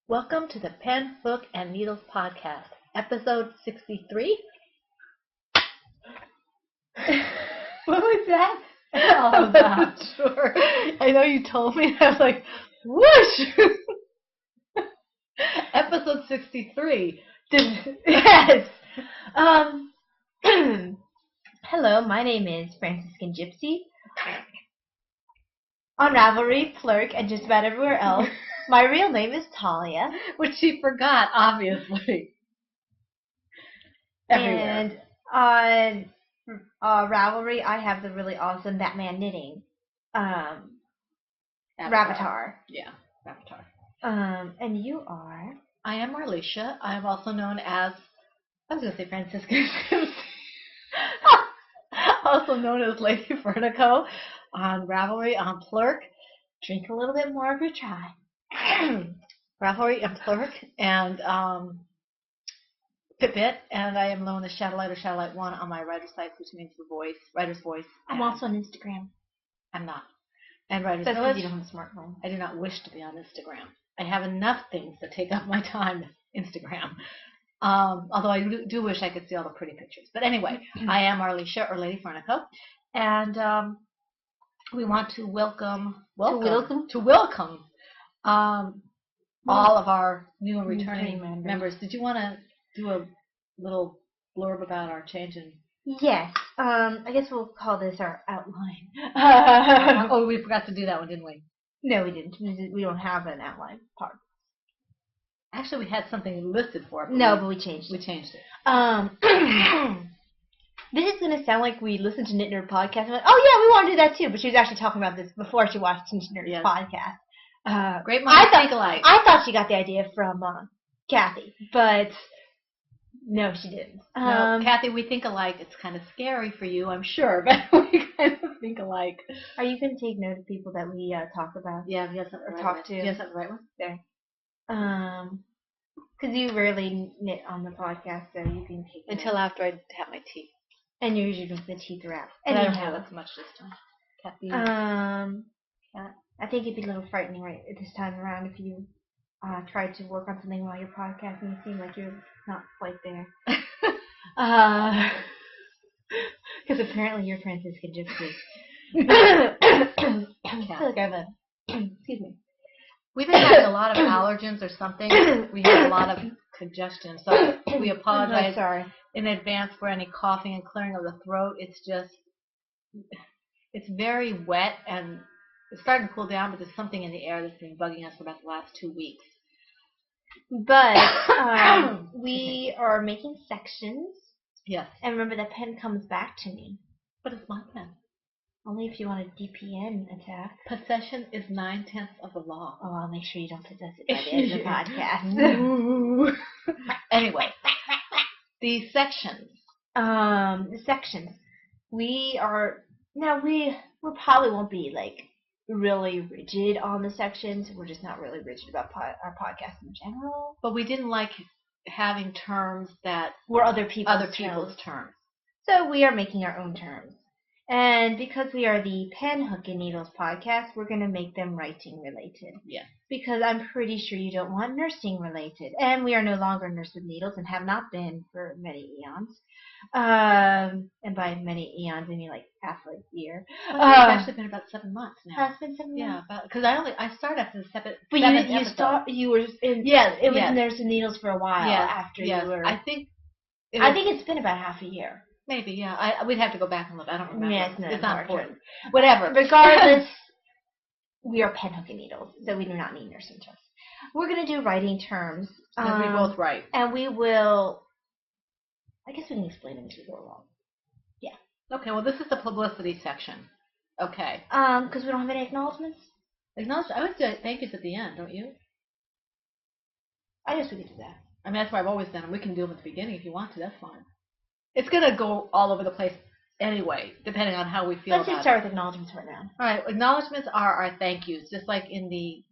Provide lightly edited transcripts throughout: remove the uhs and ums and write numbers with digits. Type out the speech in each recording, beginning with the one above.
Welcome to the Pen, Hook, and Needles podcast, episode 63. What was that? I'm not sure. I know you told me. I was like, whoosh! Episode 63. Yes. Hello, my name is Franciscan Gypsy. On Ravelry, Flirk, and just about everywhere else, my real name is Talia. Which she forgot, obviously. Everywhere. And on Ravelry, I have the really awesome Batman knitting Ravatar. Yeah, Avatar. And you are? I am Marlisha. I am also known as, I was going to say Franciscan Gypsy. Also known as Lady Vertigo on Ravelry, on Plurk. Drink a little bit more if you try. Ravelry and Plurk and Pipit, and I am known as Shadowlight or Shadowlight 1 on my writer site, which means the voice, writer's voice. I'm also on Instagram. I'm not. And writer's That's village. because you don't have a smartphone. I do not wish to be on Instagram. I have enough things that take up my time. Instagram. Although I do wish I could see all the pretty pictures. But anyway, I am Marlisha or Lady Vertigo, and we want to welcome all of our new and returning members. Did you want to do a little blurb about our change in? Yes. I guess we'll call this our outline. Oh, we forgot to do that one, didn't we? No, we didn't. We don't have an outline part. Actually, we had something listed for it. But we changed it. We changed it. This is going to sound like we listened to Knit Nerd podcast and went, oh yeah, we want to do that too. But she was actually talking about this before she watched Knit Nerd podcast. Great minds think alike. I thought she got the idea from Kathy, but no, she didn't. No, Kathy, we think alike. It's kind of scary for you, I'm sure, but we kind of think alike. Are you going to take note of people that we talk about? Yeah, you have something or right talk one. to. You have something right one? There. Because you rarely knit on the podcast, so you can take until notes. after I have my tea. And you usually drink the tea throughout. And I don't have as much this time. Kathy. I think it'd be a little frightening right this time around if you tried to work on something while you're podcasting. You seem like you're not quite there. Because apparently you're Franciscan Gypsy. I feel like I have a excuse me. We've been having a lot of allergens or something. We have a lot of congestion, so we apologize in advance for any coughing and clearing of the throat. It's very wet and it's starting to cool down, but there's something in the air that's been bugging us for about the last 2 weeks. But we are making sections. Yes. And remember, that pen comes back to me. But it's my pen. Only if you want a DPN attack. Possession is 9/10 of the law. Oh, I'll make sure you don't possess it by the end of the podcast. Anyway, the sections. The sections. We probably won't be like really rigid on the sections. We're just not really rigid about our podcast in general. But we didn't like having terms that were other people's terms. So we are making our own terms. And because we are the Pen, Hook, and Needles podcast, we're going to make them writing related. Yes. Because I'm pretty sure you don't want nursing related. And we are no longer Nurse with Needles and have not been for many eons. And by many eons, I mean like half a year. Well, it's actually been about 7 months now. Has been 7 months? Yeah, because I started after the seventh. But you were in Nurse with Needles for a while after you were. I think it's been about half a year. Maybe, yeah. We'd have to go back and look. I don't remember. Yeah, it's not important. Whatever. Regardless, we are Pen, Hook, and Needles, so we do not need nursing terms. We're going to do writing terms. Because we both write. And we will, I guess we can explain them as we go along. Yeah. Okay, well, this is the publicity section. Okay. Because we don't have any acknowledgements? I would say thank yous at the end, don't you? I guess we could do that. I mean, that's what I've always done, and we can do them at the beginning if you want to. That's fine. It's going to go all over the place anyway, depending on how we feel Let's just start with acknowledgements right now. All right, acknowledgements are our thank yous, just like in the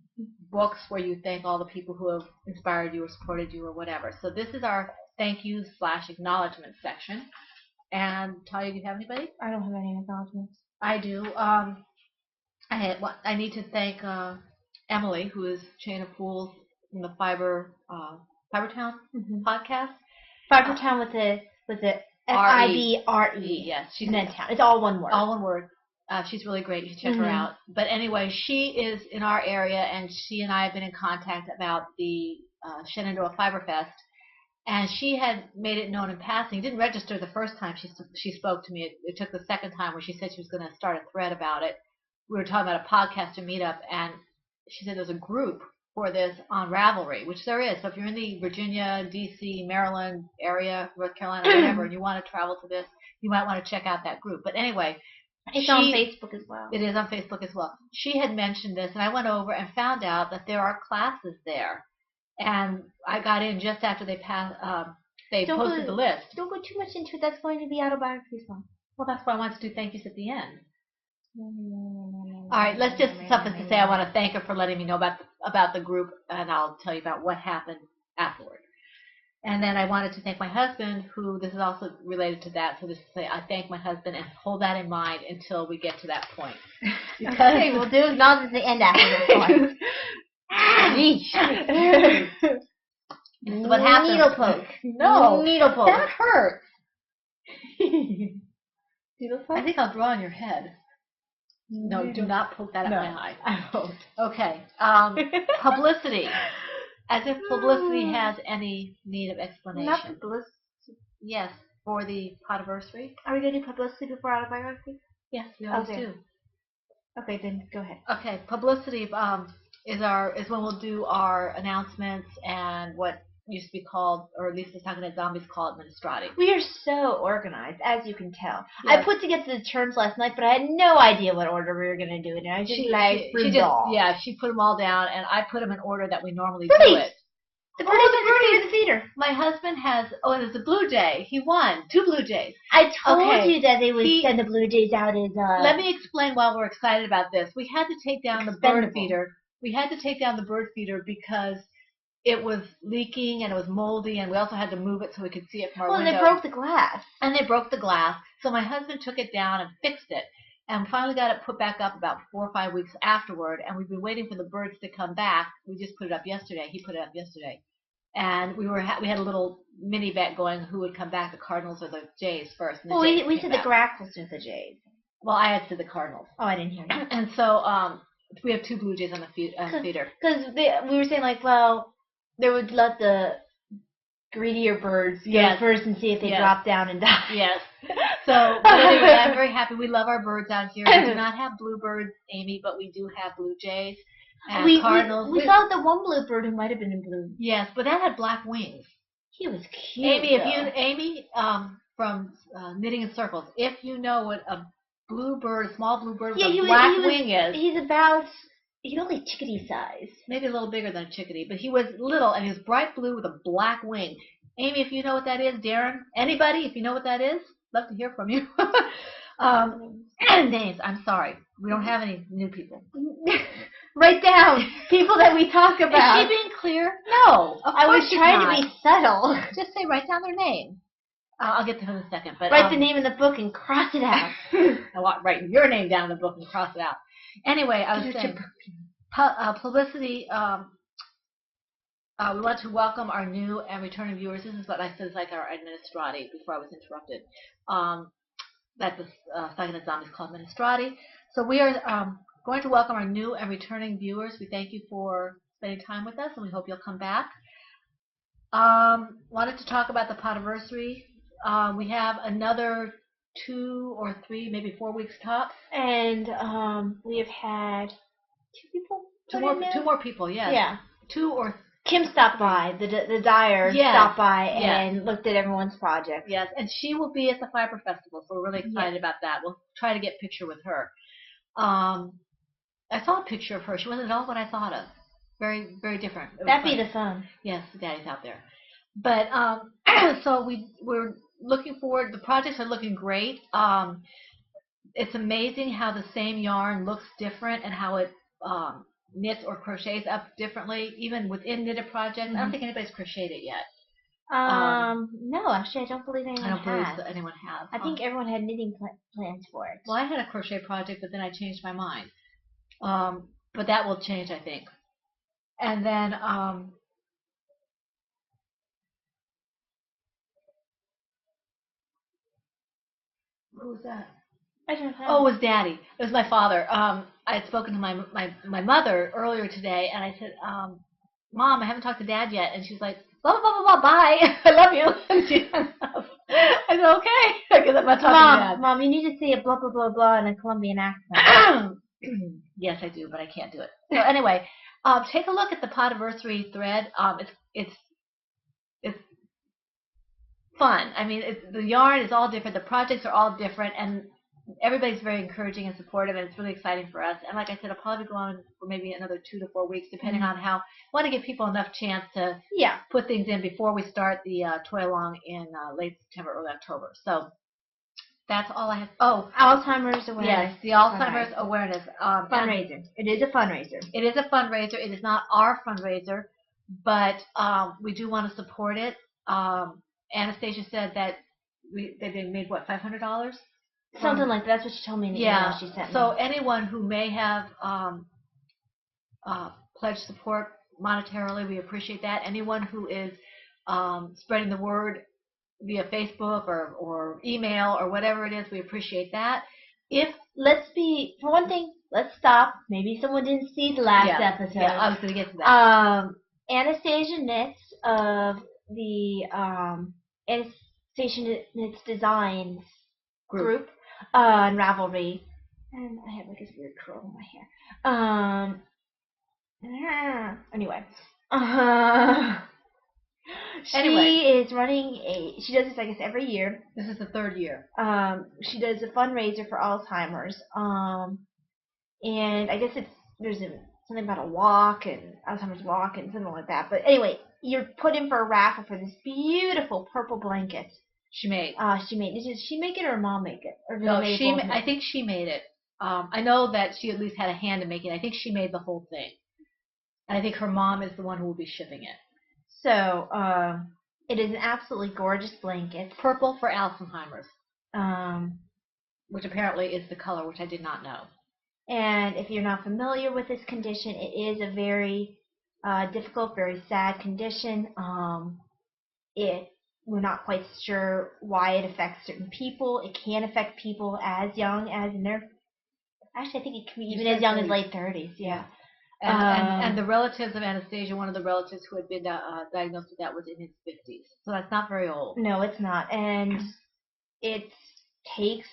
books where you thank all the people who have inspired you or supported you or whatever. So this is our thank you / acknowledgement section. And Talia, do you have anybody? I don't have any acknowledgements. I do. I need to thank Emily, who is Chain of Pools from the Fiber Town podcast. Fiber Town with the FIBRE. Yes, she's and then town. It's all one word. All one word. She's really great. You should check her out. But anyway, she is in our area, and she and I have been in contact about the Shenandoah Fiber Fest. And she had made it known in passing. Didn't register the first time she spoke to me. It took the second time where she said she was going to start a thread about it. We were talking about a podcast or meetup, and she said there's a group for this on Ravelry, which there is. So if you're in the Virginia, D.C., Maryland area, North Carolina, whatever, and you want to travel to this, you might want to check out that group. But anyway, it's on Facebook as well. It is on Facebook as well. She had mentioned this, and I went over and found out that there are classes there. And I got in just after they posted the list. Don't go too much into it. That's going to be autobiography song. Well, that's why I wanted to do thank yous at the end. All right, let's just suffice to say I want to thank her for letting me know about the group, and I'll tell you about what happened afterward. And then I wanted to thank my husband, who this is also related to that. So just to say I thank my husband and hold that in mind until we get to that point. Okay, we'll do acknowledge the end after this point. This is what happened. Needle poke. No. Needle poke. That hurts. Needle poke? I think I'll draw on your head. No, do not poke that at my eye. I won't. Okay. Publicity. As if publicity has any need of explanation. Not publicity. Yes, for the podiversary. Are we going to do publicity before autobiography? Yes, we always do. Okay, then go ahead. Okay, publicity is when we'll do our announcements and what used to be called, or at least the Talking Dead Zombies call it, Ministrati. We are so organized, as you can tell. Yes. I put together the terms last night, but I had no idea what order we were going to do it in. I was just she put them all down, and I put them in order that we normally do it. The birdie is the feeder. My husband has, there's a Blue Jay. He won 2 Blue Jays. I told you that they would send the Blue Jays out as Let me explain why we're excited about this. We had to take down the bird feeder. We had to take down the bird feeder because it was leaking and it was moldy, and we also had to move it so we could see it from our window. Well, they broke the glass. And they broke the glass. So my husband took it down and fixed it, and finally got it put back up about 4 or 5 weeks afterward. And we've been waiting for the birds to come back. We just put it up yesterday. He put it up yesterday, and we had a little mini bet going who would come back, the Cardinals or the Jays first. And we said the Grackles or the Jays. Well, I had said the Cardinals. Oh, I didn't hear that. And so we have 2 Blue Jays on the feeder. Because we were saying, like, well, they would let the greedier birds go first and see if they drop down and die. Yes. So anyway, I'm very happy. We love our birds out here. We do not have bluebirds, Amy, but we do have Blue Jays and Cardinals. We saw the one bluebird who might have been in blue. Yes, but that had black wings. He was cute. Amy, from Knitting in Circles, if you know what a small bluebird with a black wing is. He's only chickadee size. Maybe a little bigger than a chickadee, but he was little, and he was bright blue with a black wing. Amy, if you know what that is, Darren, anybody, if you know what that is, love to hear from you. Names, I'm sorry. We don't have any new people. Write down people that we talk about. Is she being clear? No. I was trying to be subtle. Just say, write down their name. I'll get to them in a second. But write the name in the book and cross it out. I want write your name down in the book and cross it out. Anyway, I was saying, publicity. We want to welcome our new and returning viewers. This is what I said is like our administrati before I was interrupted. That's the Talking Dead Zombies called Administrati. So we are going to welcome our new and returning viewers. We thank you for spending time with us, and we hope you'll come back. Wanted to talk about the podiversary. We have another 2 or 3, maybe 4 weeks tops. And we have had 2 people. 2 more people, yes. Yeah. 2 or Kim stopped by, the dyer stopped by and looked at everyone's project. Yes, and she will be at the Fiber Festival, so we're really excited about that. We'll try to get a picture with her. I saw a picture of her. She wasn't at all what I thought of. Very, very different. That'd be the fun. Yes, Daddy's out there. But so we're looking forward. The projects are looking great. It's amazing how the same yarn looks different and how it knits or crochets up differently, even within knitted projects. I don't think anybody's crocheted it yet. No, actually, I don't believe anyone has. I think everyone had knitting plans for it. Well, I had a crochet project, but then I changed my mind. But that will change, I think. And then Who was that? I don't know. Oh, it was Daddy. It was my father. I had spoken to my mother earlier today, and I said, Mom, I haven't talked to Dad yet. And she's like, blah, blah, blah, blah, blah, bye. I love you. And she hung up. I said, okay. Because I'm not talking to Dad. Mom, you need to say a blah, blah, blah, blah in a Colombian accent. Yes, I do, but I can't do it. So anyway, take a look at the Podiversary thread. It's fun. I mean, the yarn is all different. The projects are all different, and everybody's very encouraging and supportive, and it's really exciting for us. And like I said, I'll probably go on for maybe another 2 to 4 weeks, depending on how. I want to give people enough chance to put things in before we start the toy along in late September, early October. So that's all I have. Oh, Alzheimer's awareness. Yes, the Alzheimer's awareness fundraiser. It is a fundraiser. It is a fundraiser. It is not our fundraiser, but we do want to support it. Anastasia said that they made what, $500? Something like that. That's what she told me in the email she sent me. So anyone who may have pledged support monetarily, we appreciate that. Anyone who is spreading the word via Facebook or email or whatever it is, we appreciate that. For one thing, let's stop. Maybe someone didn't see the last episode. Yeah, I was going to get to that. Anastasia Knits of the Anastasia Knits Designs group on Ravelry. And I have like this weird curl in my hair. Anyway. She is running she does this, I guess, every year. This is the 3rd year. She does a fundraiser for Alzheimer's. And I guess there's something about a walk and Alzheimer's walk and something like that. But anyway, you're put in for a raffle for this beautiful purple blanket. She made. Did she make it or Mom make it? Or no, I think she made it. I know that she at least had a hand in making it. I think she made the whole thing. And I think her mom is the one who will be shipping it. So, it is an absolutely gorgeous blanket. Purple for Alzheimer's. Which apparently is the color, which I did not know. And if you're not familiar with this condition, it is a very difficult, very sad condition. We're not quite sure why it affects certain people. It can affect people as young as in their... Actually, I think it can be even as young as late 30s. Yeah. And the relatives of Anastasia, one of the relatives who had been diagnosed with that was in his 50s. So that's not very old. No, it's not. And it takes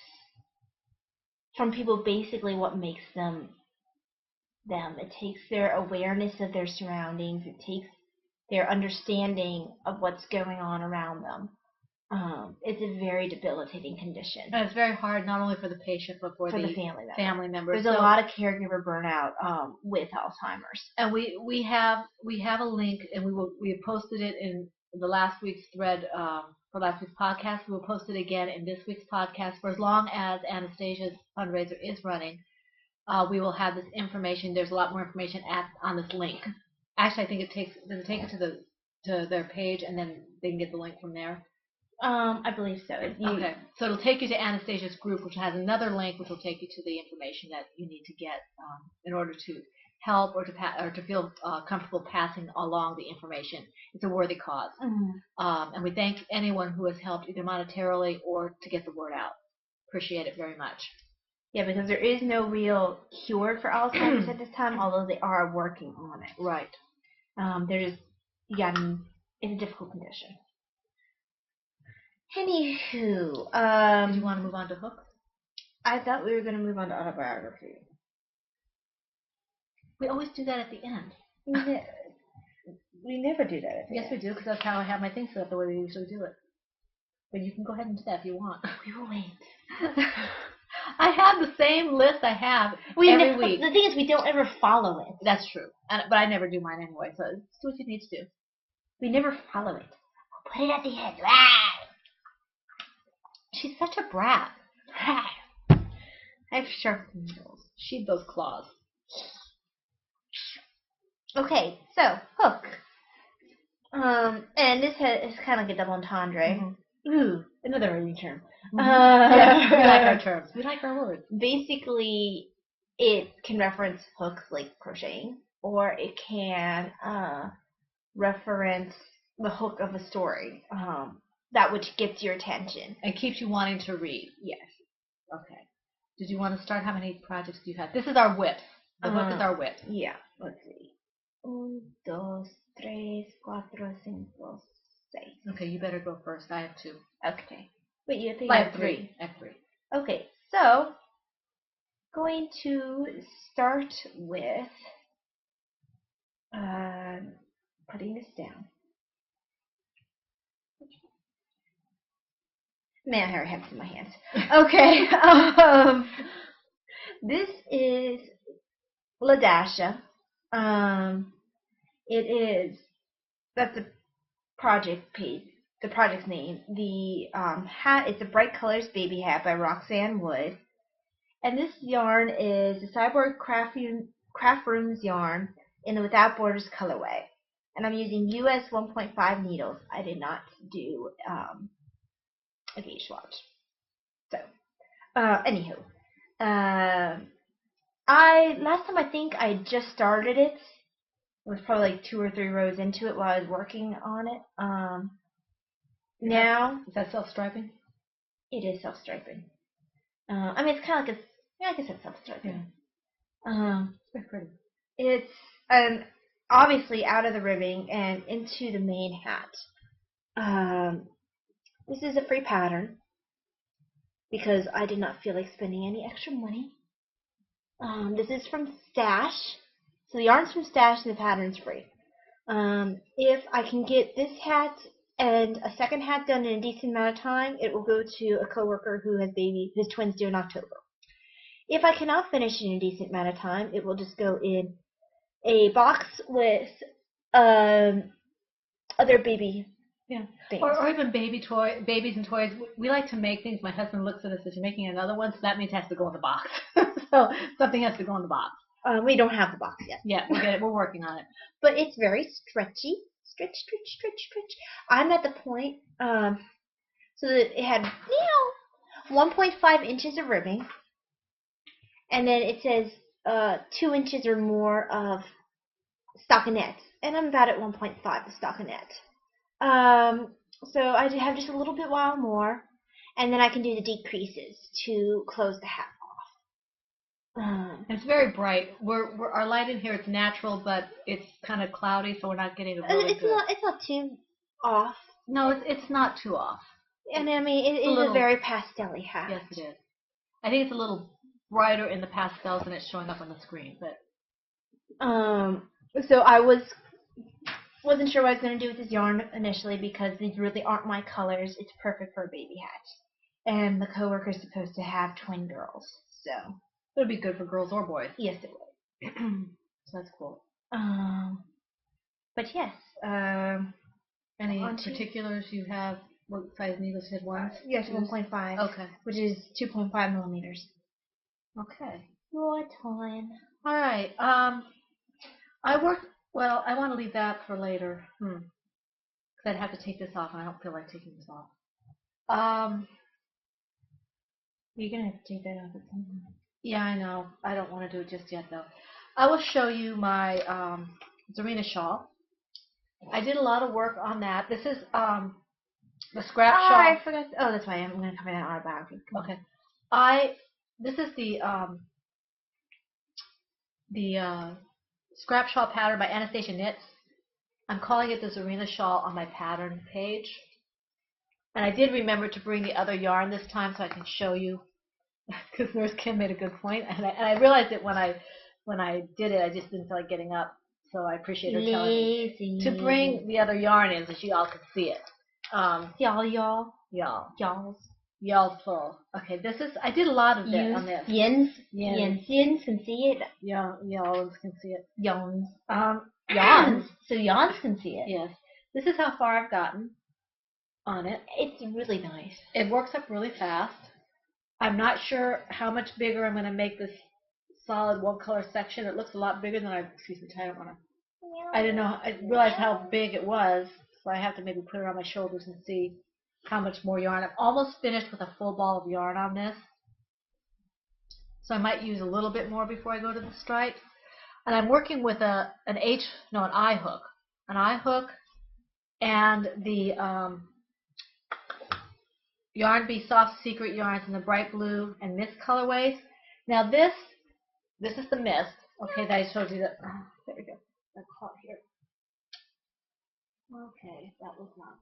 from people basically what makes them them. It takes their awareness of their surroundings. It takes their understanding of what's going on around them. It's a very debilitating condition. And it's very hard not only for the patient but for the family members. There's a lot of caregiver burnout with Alzheimer's. And we have a link, and we have posted it in the last week's thread for last week's podcast. We will post it again in this week's podcast. For as long as Anastasia's fundraiser is running, we will have this information. There's a lot more information on this link. Actually, I think does it take it to their page, and then they can get the link from there? I believe so. Okay, so it'll take you to Anastasia's group, which has another link, which will take you to the information that you need to get in order to help or to feel comfortable passing along the information. It's a worthy cause, and we thank anyone who has helped either monetarily or to get the word out. Appreciate it very much. Yeah, because there is no real cure for Alzheimer's at this time, although they are working on it. Right. It's a difficult condition. Anywho, do you want to move on to Hook? I thought we were going to move on to autobiography. We always do that at the end. We never do that at the end. Yes, we do, because that's how I have my things set up the way we usually do it. But you can go ahead and do that if you want. We will wait. I have the same list I have every week. The thing is, we don't ever follow it. That's true. But I never do mine anyway, so do what you need to do. We never follow it. We'll put it at the end. She's such a brat. I have sharp nails. She'd those claws. Okay, so Hook. And this is kind of like a double entendre. Mm-hmm. Ooh, another early term. Yeah, we like our terms. We like our words. Basically, it can reference hooks like crocheting, or it can reference the hook of a story. That which gets your attention and keeps you wanting to read. Yes. Okay. Did you want to start? How many projects do you have? This is our whips. The hook is our whip. Yeah. Let's see. 1, 2, 3, 4, 5, 6. Okay, you better go first. I have 2. Okay. Wait, you think I you have 3. I have 3. Okay, so going to start with putting this down. Man, I have it in my hands. Okay. This is Ladasha. It is, that's the project page, the project's name. The hat is a Bright Colors Baby Hat by Roxanne Wood. And this yarn is the Cyborg Craft Rooms yarn in the Without Borders colorway. And I'm using US 1.5 needles. I did not do a gauge swatch. So, anywho. Last time I think I just started it. It was probably like 2 or 3 rows into it while I was working on it. Now. Is that self-striping? It is self-striping. I mean, it's kind of like a, yeah, I guess it's self-striping. Yeah. It's very pretty. It's obviously out of the ribbing and into the main hat. This is a free pattern because I did not feel like spending any extra money. This is from Stash. So the yarn's from Stash and the pattern's free. If I can get this hat and a second hat done in a decent amount of time, it will go to a coworker who has his twins due in October. If I cannot finish in a decent amount of time, it will just go in a box with other baby things. Or even babies and toys. We like to make things. My husband looks at us as you're making another one, so that means it has to go in the box. So something has to go in the box. We don't have the box yet. Yeah, we'll get it. We're working on it. But it's very stretchy. Stretch. I'm at the point, so that it had 1.5 inches of ribbing, and then it says 2 inches or more of stockinette, and I'm about at 1.5 of stockinette. So I have just a little bit while more, and then I can do the decreases to close the hat off. It's very bright. Our light in here is natural, but it's kind of cloudy, so we're not getting a really good. It's not too off. No, it's not too off. And I mean, it is a very pastel-y hat. Yes, it is. I think it's a little brighter in the pastels than it's showing up on the screen, but. So I wasn't sure what I was going to do with this yarn initially because these really aren't my colors. It's perfect for a baby hat. And the coworker's supposed to have twin girls, so. It would be good for girls or boys. Yes, it would. So that's cool. But yes. Any particulars you have? What size needles you had ones? Yes, 1.5. Okay. Which is 2.5 millimeters. Okay. Your time. All right. Well, I want to leave that for later. Because I'd have to take this off, and I don't feel like taking this off. You're going to have to take that off at some point. Yeah, I know. I don't want to do it just yet, though. I will show you my Zarina shawl. I did a lot of work on that. This is the scrap shawl. I forgot. Oh, that's why I'm going to cover that autobiography. Okay. This is the scrap shawl pattern by Anastasia Knits. I'm calling it the Zarina shawl on my pattern page. And I did remember to bring the other yarn this time so I can show you. Because Nurse Kim made a good point, and I realized it when I did it. I just didn't feel like getting up, so I appreciate her telling me to bring the other yarn in so you all could see it. Y'all's full. Okay, this is. I did a lot of this on this. Yins can see it. Y'all can see it. Yawns. Yawns. So yawns can see it. Yes. This is how far I've gotten on it. It's really nice. It works up really fast. I'm not sure how much bigger I'm going to make this solid one color section. It looks a lot bigger than excuse me, I don't want to. I didn't know. I realized how big it was, so I have to maybe put it on my shoulders and see how much more yarn. I'm almost finished with a full ball of yarn on this, so I might use a little bit more before I go to the stripes. And I'm working with an eye hook, and the Yarn Bee Soft Secret yarns in the bright blue and mist colorways. Now this is the mist. Okay, that I showed you. That there we go. That's hot here. Okay, that was not.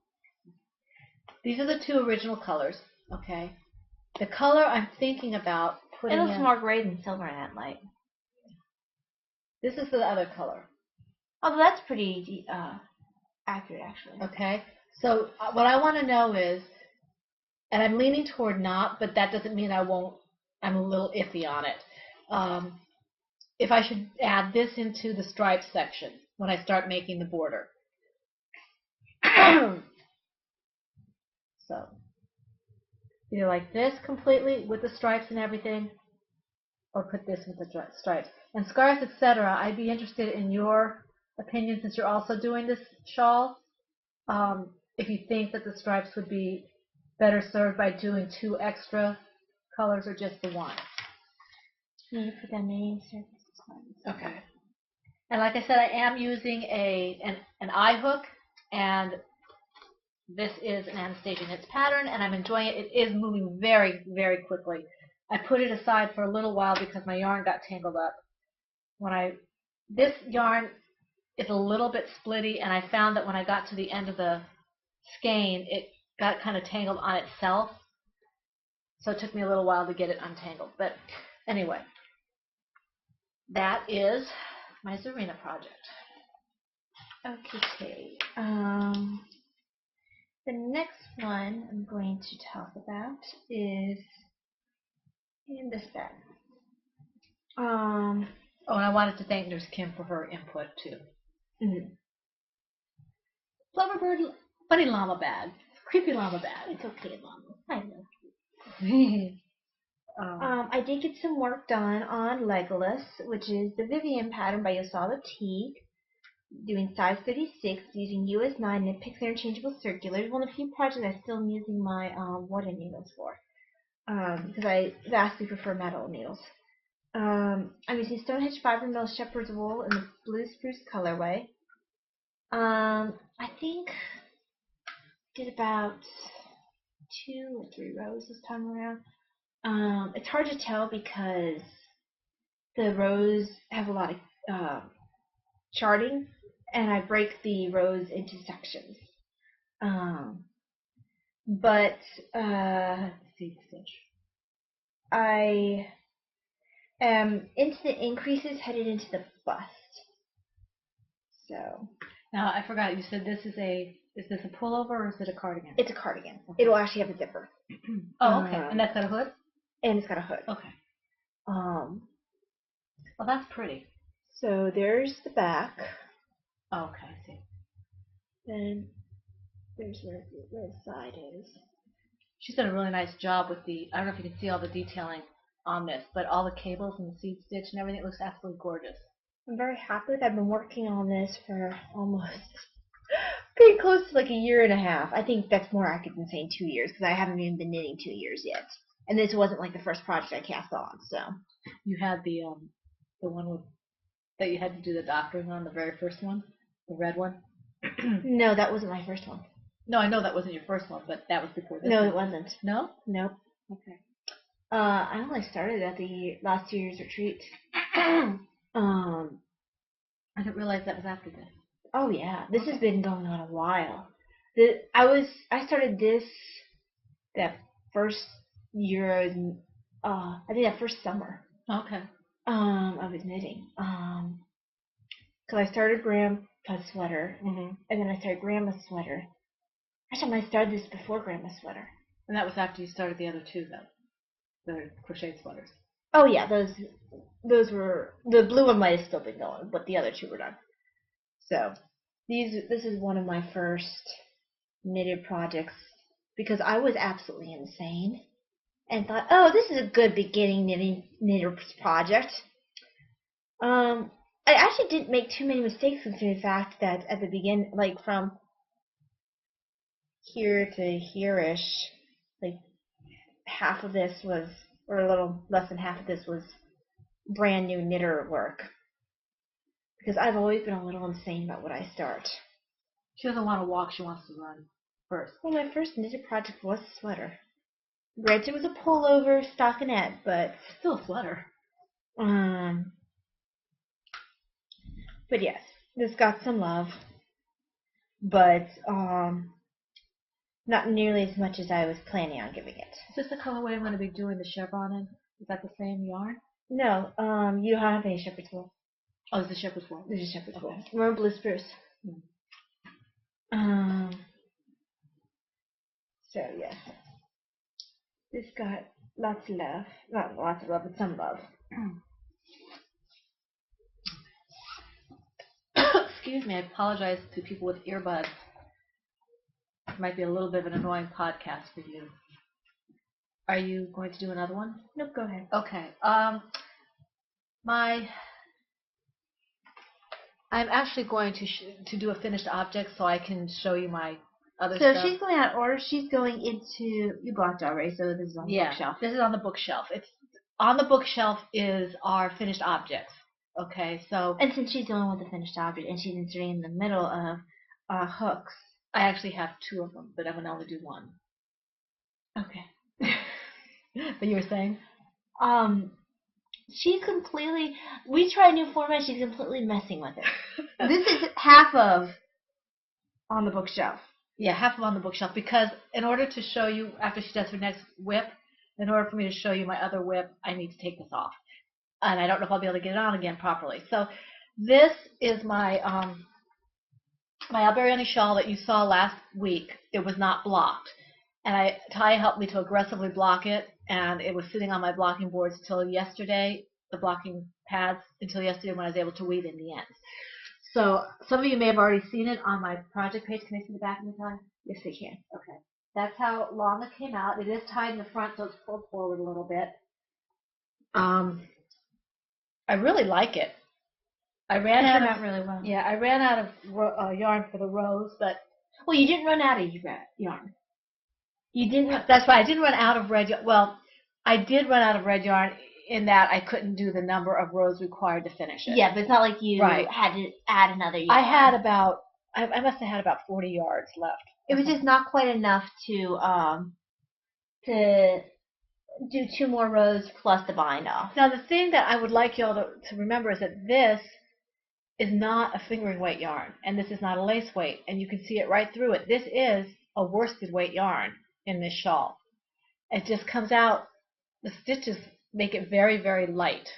These are the two original colors. Okay, the color I'm thinking about It putting looks in. more gray than silver in that light. This is the other color. Although that's pretty accurate, actually. Okay, so what I want to know is, and I'm leaning toward not, but that doesn't mean I won't. I'm a little iffy on it. If I should add this into the stripe section when I start making the border. So either like this completely with the stripes and everything, or put this with the stripes. And Scarves, etc., I'd be interested in your opinion since you're also doing this shawl. If you think that the stripes would be better served by doing 2 extra colors or just the 1. You put that name, Okay. And like I said, I am using an eye hook, and this is an Anastasia Knits pattern, and I'm enjoying it. It is moving very, very quickly. I put it aside for a little while because my yarn got tangled up. This yarn is a little bit splitty, and I found that when I got to the end of the skein, it got kind of tangled on itself. So it took me a little while to get it untangled. But anyway, that is my Zarina project. Okay. The next one I'm going to talk about is in this bag. Oh, and I wanted to thank Nurse Kim for her input too. Mm-hmm. Flowerbird Bunny Llama bag. Creepy llama bag. It's okay, Llama. I know. I did get some work done on Legolas, which is the Vivian pattern by Yosala Teague, doing size 36, using US 9 and Pix interchangeable circulars. One of the few projects I still am using my wooden needles for, because I vastly prefer metal needles. I'm using Stonehenge Fiber Mill Shepherd's Wool in the Blue Spruce colorway. I think I did about 2 or 3 rows this time around. It's hard to tell because the rows have a lot of charting, and I break the rows into sections. But Seed stitch. I am into the increases headed into the bust. So Now I forgot. You said this is this a pullover or is it a cardigan? it's a cardigan. Okay. It'll actually have a zipper. Oh, okay. And that's got a hood? And it's got a hood. Okay. Well, that's pretty. So there's the back. Oh, okay, I see. Then there's where the side is. She's done a really nice job with I don't know if you can see all the detailing on this, but all the cables and the seed stitch and everything, it looks absolutely gorgeous. I'm very happy with it. I've been working on this for almost pretty close to like a year and a half. I think that's more accurate than saying 2 years, because I haven't even been knitting 2 years yet. And this wasn't like the first project I cast on, so. You had the one that you had to do the doctoring on, the very first one? The red one? No, that wasn't my first one. No, I know that wasn't your first one, but that was before this No, one. it wasn't. No? Nope. Okay. I only started at the last 2 years retreat. I didn't realize that was after this. Oh yeah, this has been going on a while. I started this that first year I was I think that first summer. Okay. I was knitting. Cause I started Grandpa's sweater, and then I started Grandma's sweater. Actually, I started this before Grandma's sweater. And that was after you started the other two, though, the crocheted sweaters. Oh yeah, those were, the blue one might have still been going, but the other two were done. So this is one of my first knitted projects, because I was absolutely insane and thought, oh, this is a good beginning knitting project. I actually didn't make too many mistakes, considering the fact that at the beginning, like from here to here-ish, like half of this was, or a little less than half of this was brand new knitter work. Because I've always been a little insane about what I start. She doesn't want to walk, she wants to run first. Well, my first knitted project was a sweater. Granted, it was a pullover stockinette, but Still a sweater. But yes, this got some love, but not nearly as much as I was planning on giving it. Is this the colorway I'm going to be doing the chevron in? Is that the same yarn? No, you don't have any shepherd's wool. Oh, it's the shepherd's wool. There's a shepherd's wool. Okay. We're blue spruce. So yes, this got lots of love. Not lots of love, but some love. Excuse me, I apologize to people with earbuds. It might be a little bit of an annoying podcast for you. Are you going to do another one? Nope, go ahead. Okay. I'm actually going to do a finished object so I can show you my other So stuff. she's going out of order. She's going into, you blocked already, so this is on the bookshelf. This is on the bookshelf. It's on the bookshelf is our finished objects. Okay, so And since she's the only one with the finished object, and she's inserting in the middle of hooks. I actually have two of them, but I'm gonna only do one. Okay. But you were saying? She completely. We tried a new format. She's completely messing with it. This is half of on the bookshelf. Yeah, half of on the bookshelf, because in order to show you after she does her next whip, in order for me to show you my other whip, I need to take this off, and I don't know if I'll be able to get it on again properly. So this is my my Alberiani shawl that you saw last week. It was not blocked, and Ty helped me to aggressively block it, and it was sitting on my blocking boards until yesterday, the blocking pads, until yesterday when I was able to weave in the ends. So some of you may have already seen it on my project page. Can I see the back of the tie? Yes, we can. Okay. That's how long it came out. It is tied in the front, so it's pulled forward a little bit. I really like it. I ran out really well. Yeah, I ran out of yarn for the rows, but Well, you didn't run out of yarn. You didn't. that's right. I didn't run out of red yarn. Well, I did run out of red yarn in that I couldn't do the number of rows required to finish it. Yeah, but it's not like you had to add another yarn. I had about, I must have had about 40 yards left. It was just not quite enough to do 2 more rows plus the bind off. Now, the thing that I would like y'all to remember is that this is not a fingering weight yarn, and this is not a lace weight, and you can see it right through it. This is a worsted weight yarn in this shawl. It just comes out, the stitches make it very, very light.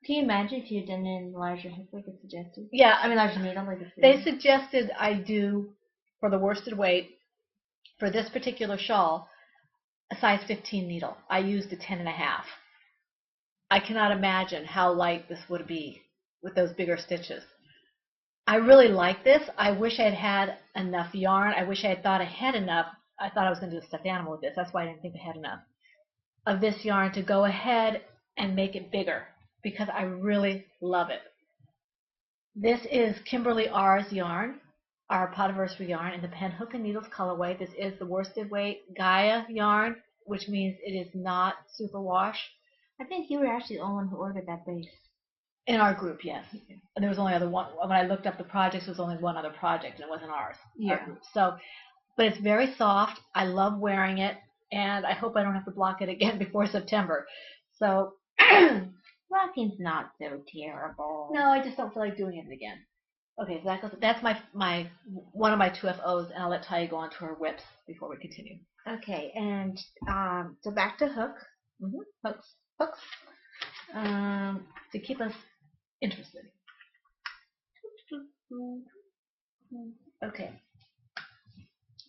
Can you imagine if you had done it in larger hook like it suggested? Yeah, I mean larger needle like it they suggested I do, for the worsted weight, for this particular shawl, a size 15 needle. I used a 10.5. I cannot imagine how light this would be with those bigger stitches. I really like this. I wish I had had enough yarn. I wish I had thought I had enough. I thought I was going to do a stuffed animal with this. That's why I didn't think I had enough of this yarn to go ahead and make it bigger, because I really love it. This is Kimberly R's yarn, our Podiversary yarn in the Pen Hook and Needles colorway. This is the worsted weight Gaia yarn, which means it is not superwash. I think you were actually the only one who ordered that base. In our group, yes. And there was only other one. When I looked up the projects, there was only one other project, and it wasn't ours. Yeah. Our group. So, but it's very soft. I love wearing it, and I hope I don't have to block it again before September. So, blocking's not so terrible. No, I just don't feel like doing it again. Okay, so that's my one of my 2FOs, and I'll let Ty go on to her whips before we continue. Okay, and so back to hook. Hooks. To keep us interested. Okay.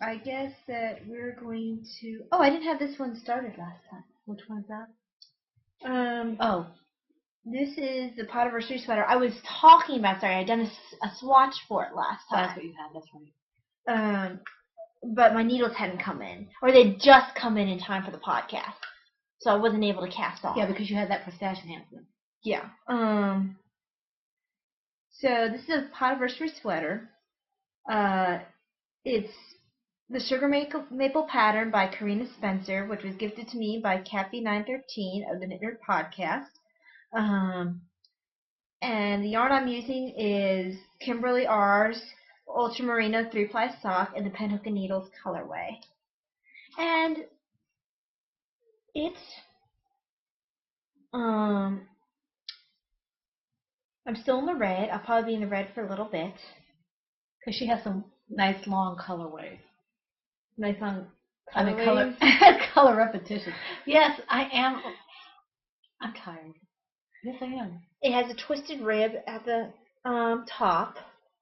I guess that we're going to. Oh, I didn't have this one started last time. Which one's that? This is the Podiversary sweater. I was talking about. Sorry, I'd done a swatch for it last time. That's what you had. That's right. But my needles hadn't come in, or they'd just come in time for the podcast, so I wasn't able to cast off. Yeah, because you had that pistache enhancement. Yeah. So this is a Podiversary sweater. It's the Sugar Maple pattern by Karina Spencer, which was gifted to me by Kathy913 of the Knit Nerd Podcast. And the yarn I'm using is Kimberly R's Ultramarino 3-ply sock in the Pen Hook and Needles colorway. And It's I'm still in the red. I'll probably be in the red for a little bit. Because she has some nice long colorways. Nice on I mean, colorways. color repetition. Yes, I am. I'm tired. Yes, I am. It has a twisted rib at the top.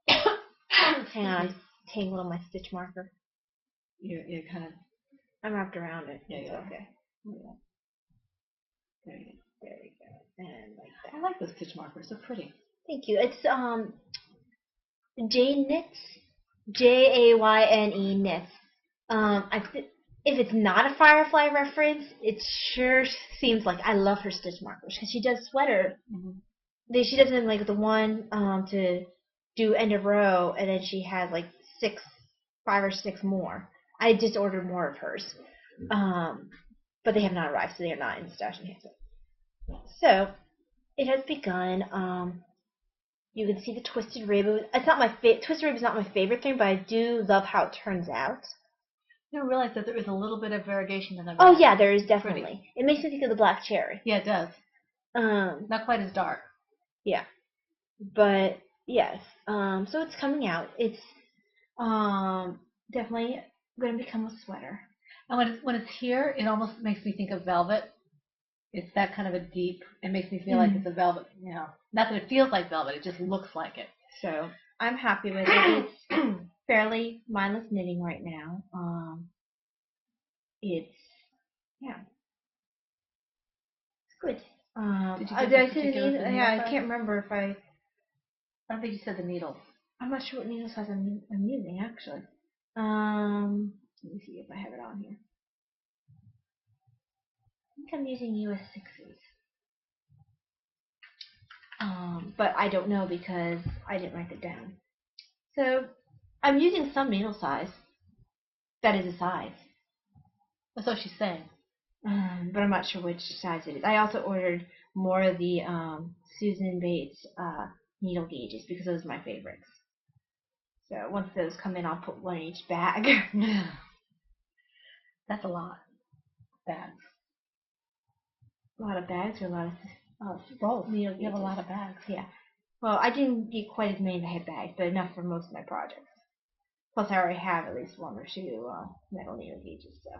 Hang on, I'm tangled on my stitch marker. You're kind of. I'm wrapped around it. Yeah, It's yeah. okay. Yeah. There you go. There we go. And like that. I like those stitch markers. They're pretty. Thank you. It's Jay Knits, Jayne Knits. If it's not a Firefly reference, it sure seems like I love her stitch markers because she does sweater. Mm-hmm. She does them like the one to do end of row, and then she has like 5 or 6 more. I just ordered more of hers, but they have not arrived, so they are not in stash and hands. So it has begun. You can see the twisted rib. It's not my twisted rib is not my favorite thing, but I do love how it turns out. I didn't realize that there is a little bit of variegation in the. Oh yeah, there is definitely. Pretty. It makes me think of the black cherry. Yeah, it does. Not quite as dark. Yeah, but yes. So it's coming out. It's definitely going to become a sweater. And when it's here, it almost makes me think of velvet. It's that kind of a deep. It makes me feel like it's a velvet. You know, not that it feels like velvet. It just looks like it. So I'm happy with it. It's fairly mindless knitting right now. It's good. Did you Did I say the needle? Yeah, I can't remember if I don't think you said the needles. I'm not sure what needle size I'm using actually. Let me see if I have it on here. I think I'm using US 6s. But I don't know because I didn't write it down. So I'm using some needle size. That is a size. That's what she's saying. But I'm not sure which size it is. I also ordered more of the Susan Bates needle gauges because those are my favorites. So once those come in, I'll put one in each bag. That's a lot. Bags. A lot of bags or a lot of both. Needle You have a gauges. lot of bags. Yeah. Well, I didn't get quite as many as I had bags, but enough for most of my projects. Plus, I already have at least 1 or 2 metal needle gauges, so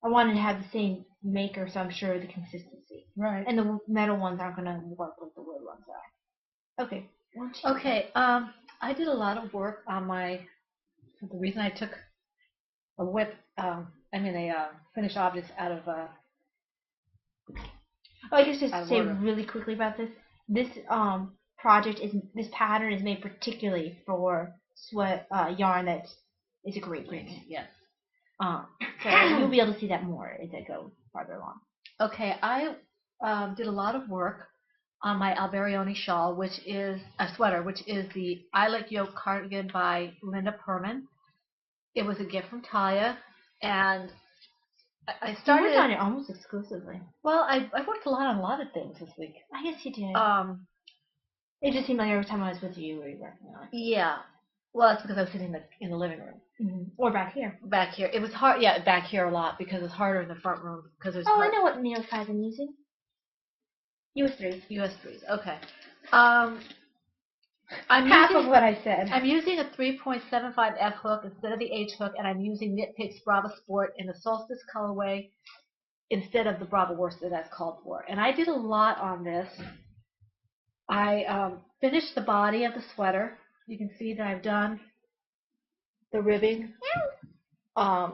I wanted to have the same maker, so I'm sure of the consistency. Right. And the metal ones aren't going to work like the wood ones are. Okay. Okay. I did a lot of work on the reason I took a whip, finished objects out of I just to say order. really quickly about this. This this pattern is made particularly for yarn that is a great green. Yes. So you'll be able to see that more as I go farther along. Okay, I did a lot of work on my Alberione shawl, which is a sweater, which is the Eyelet Yoke cardigan by Linda Perman. It was a gift from Talia, and I started. You worked on it almost exclusively. Well, I worked a lot on a lot of things this week. I guess you did. It just seemed like every time I was with you, we were working on it. Yeah. Well, that's because I was sitting in the living room. Mm-hmm. Or back here. Back here. It was hard. Yeah, back here a lot because it's harder in the front room because there's. I know what needle size I'm using. US 3s. US 3s. Okay. I'm half of what I said. I'm using a 3.75 F hook instead of the H hook, and I'm using Knit Picks Brava Sport in the Solstice colorway instead of the Brava Worsted that's called for. And I did a lot on this. I finished the body of the sweater. You can see that I've done the ribbing. I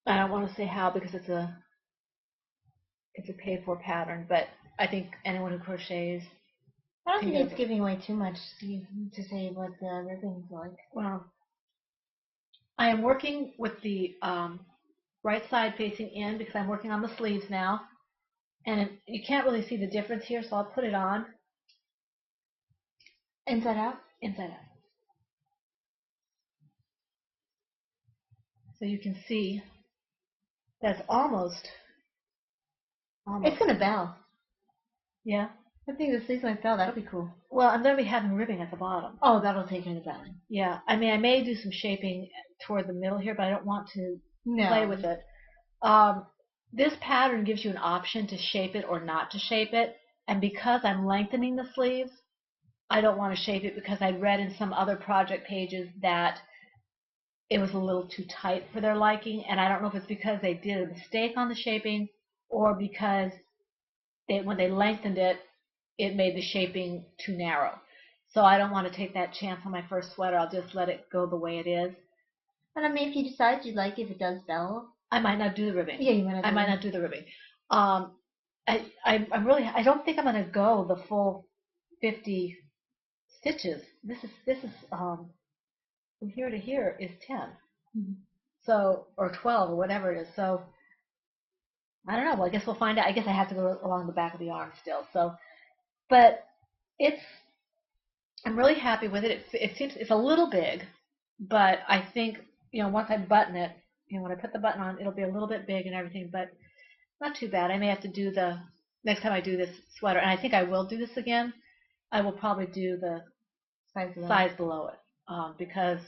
don't want to say how because it's a paid for pattern, but I think anyone who crochets. I don't think it's giving away too much to say what the ribbon's like. Well, I am working with the right side facing in because I'm working on the sleeves now. And you can't really see the difference here, so I'll put it on. Inside out? Inside out. So you can see that's almost. It's going to bell. Yeah? I think the sleeves might bell. That'd be cool. Well, I'm going to be having ribbing at the bottom. Oh, that'll take care of the belling. Yeah. I mean, I may do some shaping toward the middle here, but I don't want to play with it. This pattern gives you an option to shape it or not to shape it. And because I'm lengthening the sleeves, I don't want to shape it because I read in some other project pages that it was a little too tight for their liking. And I don't know if it's because they did a mistake on the shaping or because when they lengthened it, it made the shaping too narrow. So I don't want to take that chance on my first sweater. I'll just let it go the way it is. And I mean, if you decide you'd like, if it does develop, I might not do the ribbing. Yeah, you might not. I might not do the ribbing. I don't think I'm going to go the full 50 stitches. This is from here to here is 10. Mm-hmm. So, or 12 or whatever it is. So I don't know. Well, I guess we'll find out. I guess I have to go along the back of the arm still. So, but I'm really happy with it. It seems it's a little big, but I think once I button it, when I put the button on, it'll be a little bit big and everything, but not too bad. I may have to do next time I do this sweater, and I think I will do this again. I will probably do the size below it because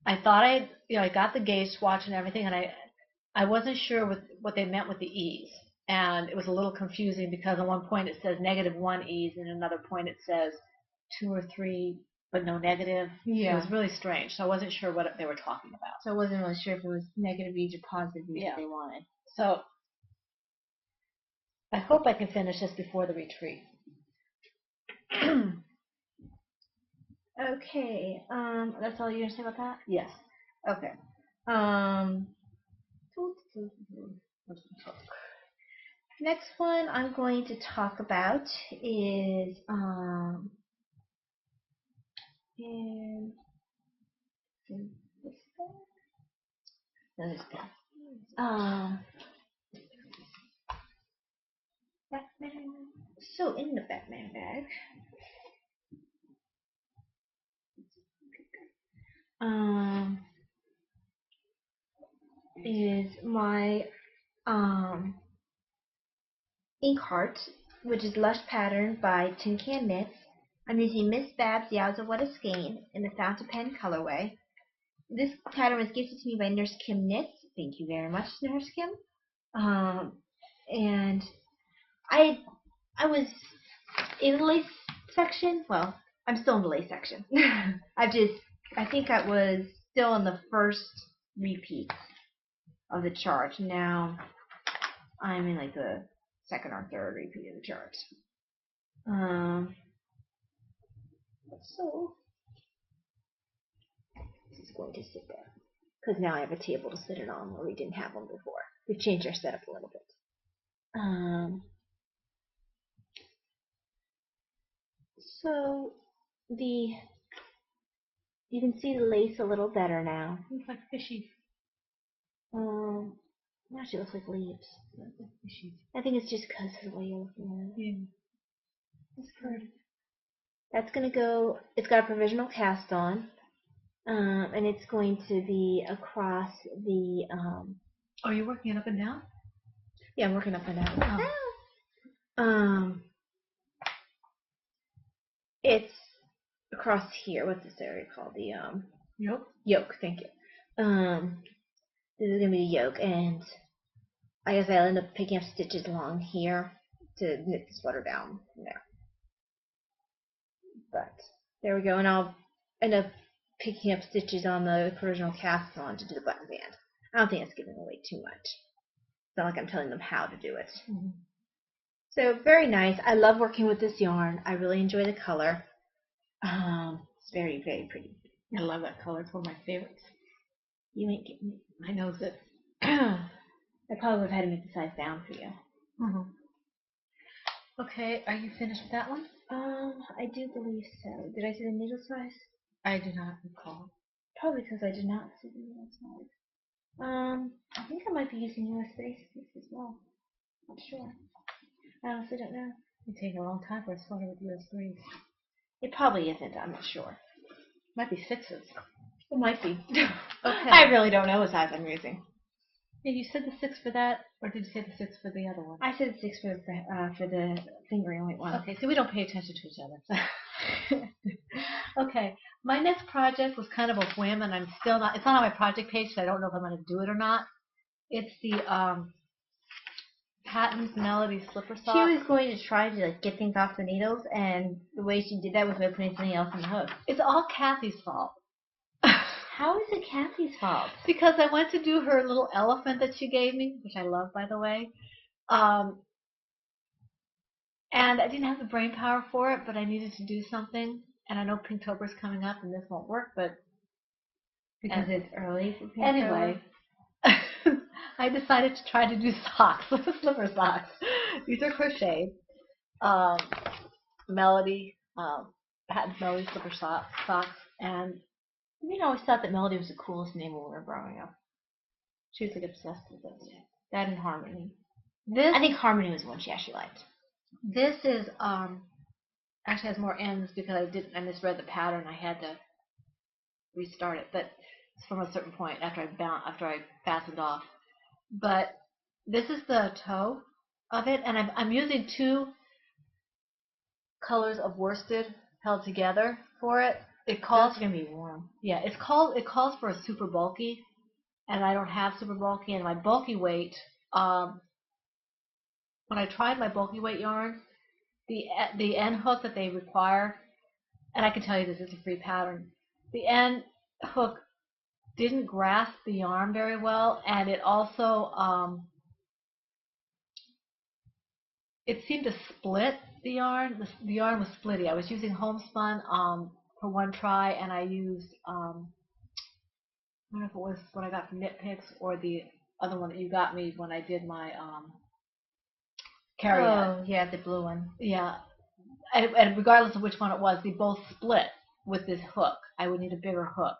I thought I got the gauge swatch and everything, and I wasn't sure what they meant with the ease, and it was a little confusing because at one point it says -1 ease, and another point it says 2 or 3, but no negative. Yeah. It was really strange, so I wasn't sure what they were talking about. So I wasn't really sure if it was negative ease or positive ease Yeah. that they wanted. So I hope I can finish this before the retreat. Okay. That's all you're gonna say about that? Yes. Okay. Next one I'm going to talk about is Batman. So in the Batman bag, is my ink heart, which is Lush Pattern by Tin Can Knits. I'm using Miss Babs Yowza What a Skein in the fountain pen colorway. This pattern was gifted to me by Nurse Kim Knits. Thank you very much, Nurse Kim. And I was in the lace section. Well, I'm still in the lace section. I think I was still in the first repeat of the chart. Now I'm in like the second or third repeat of the chart. So this is going to sit there because now I have a table to sit it on where we didn't have one before. We've changed our setup a little bit. So you can see the lace a little better now. Looks like fishy. Now she looks like leaves. I think it's just because of the way you're looking at it. Yeah. That's pretty. That's going to go, it's got a provisional cast on, and it's going to be across the, Are you working it up and down? Yeah, I'm working up and down. Oh. It's across here. What's this area called? The Yoke. Yoke. Thank you. This is gonna be the yoke, and I guess I'll end up picking up stitches along here to knit the sweater down from there. But there we go, and I'll end up picking up stitches on the provisional cast on to do the button band. I don't think it's giving away too much. It's not like I'm telling them how to do it. Mm-hmm. So very nice. I love working with this yarn. I really enjoy the color. It's very, very pretty. I love that color. It's one of my favorites. You ain't getting it. I know that. I probably would have had to make the size down for you. Mm-hmm. Okay, are you finished with that one? I do believe so. Did I see the needle size? I do not recall. Probably because I did not see the needle size. I think I might be using US 36 as well. Not sure. I honestly don't know. It takes a long time for a sweater with US 3s. It probably isn't. I'm not sure. Might be 6s. It might be. Okay. I really don't know what size I'm using. Yeah, you said the 6 for that, or did you say the 6 for the other one? I said 6 for the fingering weight one. Okay, so we don't pay attention to each other. Okay, my next project was kind of a whim, and I'm still not. It's not on my project page, so I don't know if I'm going to do it or not. It's the Patent Melody slipper sock. She was going to try to like get things off the needles, and the way she did that was by putting something else in the hook. It's all Kathy's fault. How is it Kathy's fault? Because I went to do her little elephant that she gave me, which I love, by the way. And I didn't have the brain power for it, but I needed to do something. And I know Pinktober's coming up, and this won't work, but Because it's early for Pinktober. anyway, I decided to try to do socks, slipper socks. These are crocheted. Melody, Patent Melody slipper socks, and I always thought that Melody was the coolest name when we were growing up. she was like obsessed with it. That and Harmony. This I think Harmony was the one she actually liked. This is actually has more ends because I misread the pattern. I had to restart it, but it's from a certain point after I fastened off. But this is the toe of it, and I'm using two colors of worsted held together for it. It calls It's gonna be warm. Yeah, it calls for a super bulky, and I don't have super bulky, and my bulky weight. When I tried my bulky weight yarn, the end hook that they require, and I can tell you this is a free pattern, the end hook didn't grasp the yarn very well, and it also it seemed to split the yarn. The yarn was splitty. I was using homespun for one try, and I used I don't know if it was what I got from Knit Picks or the other one that you got me when I did my carry-on. Oh, yeah, the blue one. Yeah, and regardless of which one it was, they both split with this hook. I would need a bigger hook.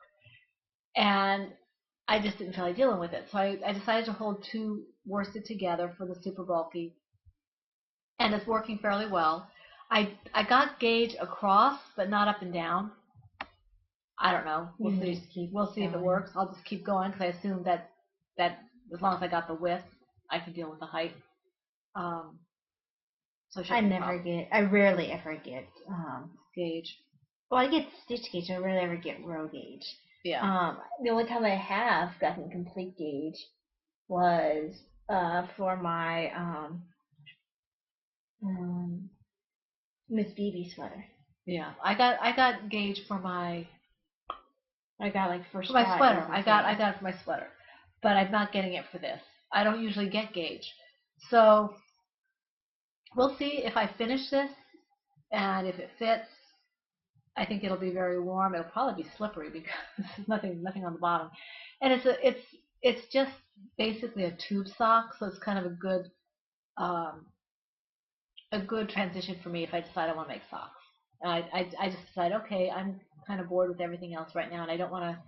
And I just didn't feel like dealing with it. So I decided to hold two worsted together for the super bulky. And it's working fairly well. I got gauge across, but not up and down. I don't know. We'll see. We'll see if it works. I'll just keep going because I assume that as long as I got the width, I can deal with the height. So I rarely ever get gauge. Well, I get stitch gauge. I rarely ever get row gauge. Yeah. The only time I have gotten complete gauge was for my Miss BB sweater. Yeah, I got gauge for my. I got like for my sweater. I got it for my sweater, but I'm not getting it for this. I don't usually get gauge, so we'll see if I finish this, and if it fits. I think it'll be very warm. It'll probably be slippery because there's nothing on the bottom, and it's just basically a tube sock, so it's kind of a good transition for me if I decide I want to make socks. I just decide, okay, I'm kind of bored with everything else right now, and I don't want to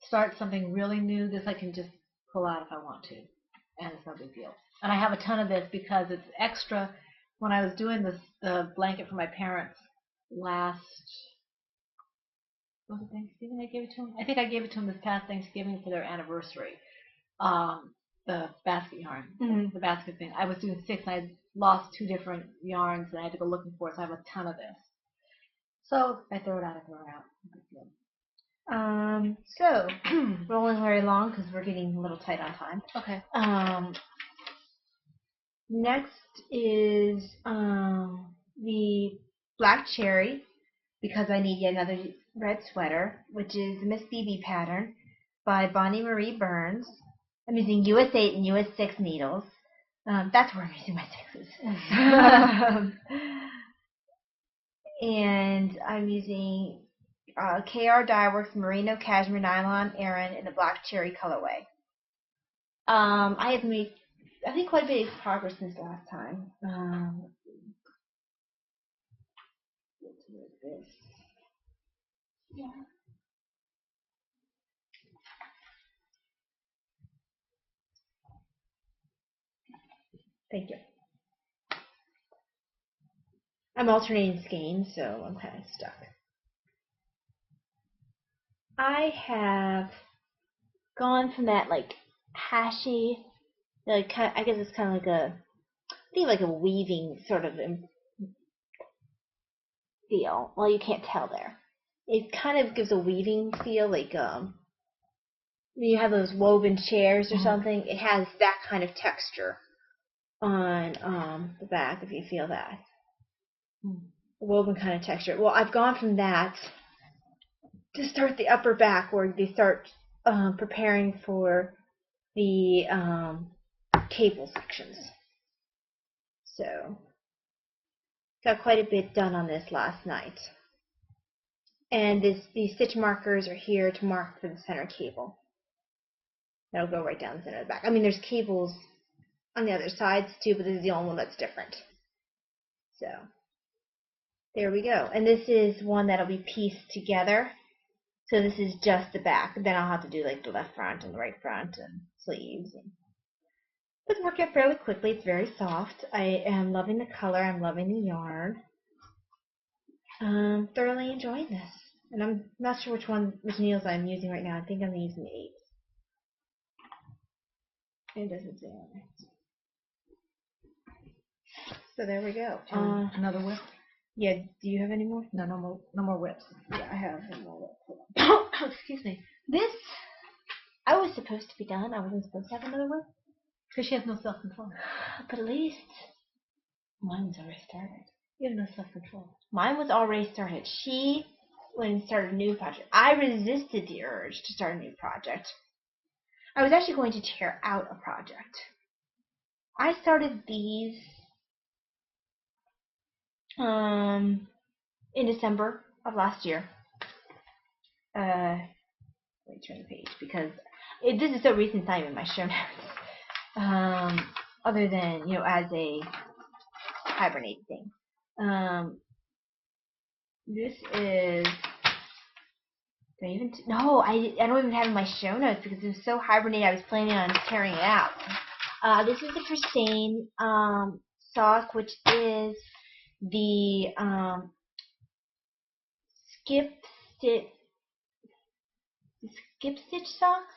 start something really new. This I can just pull out if I want to, and it's no big deal. And I have a ton of this because it's extra. When I was doing the blanket for my parents was it Thanksgiving I gave it to them? I think I gave it to them this past Thanksgiving for their anniversary. The basket yarn, the basket thing. I was doing 6, and I lost 2 different yarns, and I had to go looking for it, so I have a ton of this. So if I throw it out, I throw it out. So rolling very long because we're getting a little tight on time. Okay. Next is the Black Cherry, because I need yet another red sweater, which is the Miss BB pattern by Bonnie Marie Burns. I'm using US 8 and US 6 needles. That's where I'm using my 6s. And I'm using KR Dyeworks Merino Cashmere Nylon Aran in the Black Cherry colorway. I have made, I think, quite a bit of progress since last time. Let's see what this. Yeah. Thank you. I'm alternating skeins, so I'm kind of stuck. I have gone from that like hashy, like I guess it's kind of like like a weaving sort of feel. Well, you can't tell there. It kind of gives a weaving feel, like you have those woven chairs or Mhm. something, it has that kind of texture on the back, if you feel that. Woven kind of texture. Well, I've gone from that to start the upper back, where they start preparing for the cable sections. So, got quite a bit done on this last night. And these stitch markers are here to mark for the center cable. That'll go right down the center of the back. I mean, there's cables on the other sides too, but this is the only one that's different. So, there we go. And this is one that'll be pieced together. So this is just the back. Then I'll have to do like the left front and the right front and sleeves. But it's working out fairly quickly. It's very soft. I am loving the color. I'm loving the yarn. Thoroughly enjoying this. And I'm not sure which needles I'm using right now. I think I'm using the 8. It doesn't say on it. So there we go. Another whip? Yeah, do you have any more? No, no more whips. Yeah, I have one more. Excuse me. This, I was supposed to be done. I wasn't supposed to have another whip. Because she has no self-control. But at least mine was already started. You have no self-control. Mine was already started. She went and started a new project. I resisted the urge to start a new project. I was actually going to tear out a project. I started these in December of last year. Let me turn the page because this is so recent. It's not even my show notes. Other than as a hibernate thing. This is. Do I even? No, I don't even have it in my show notes because it was so hibernate. I was planning on tearing it out. This is the Persane sock, which is the skip stitch socks.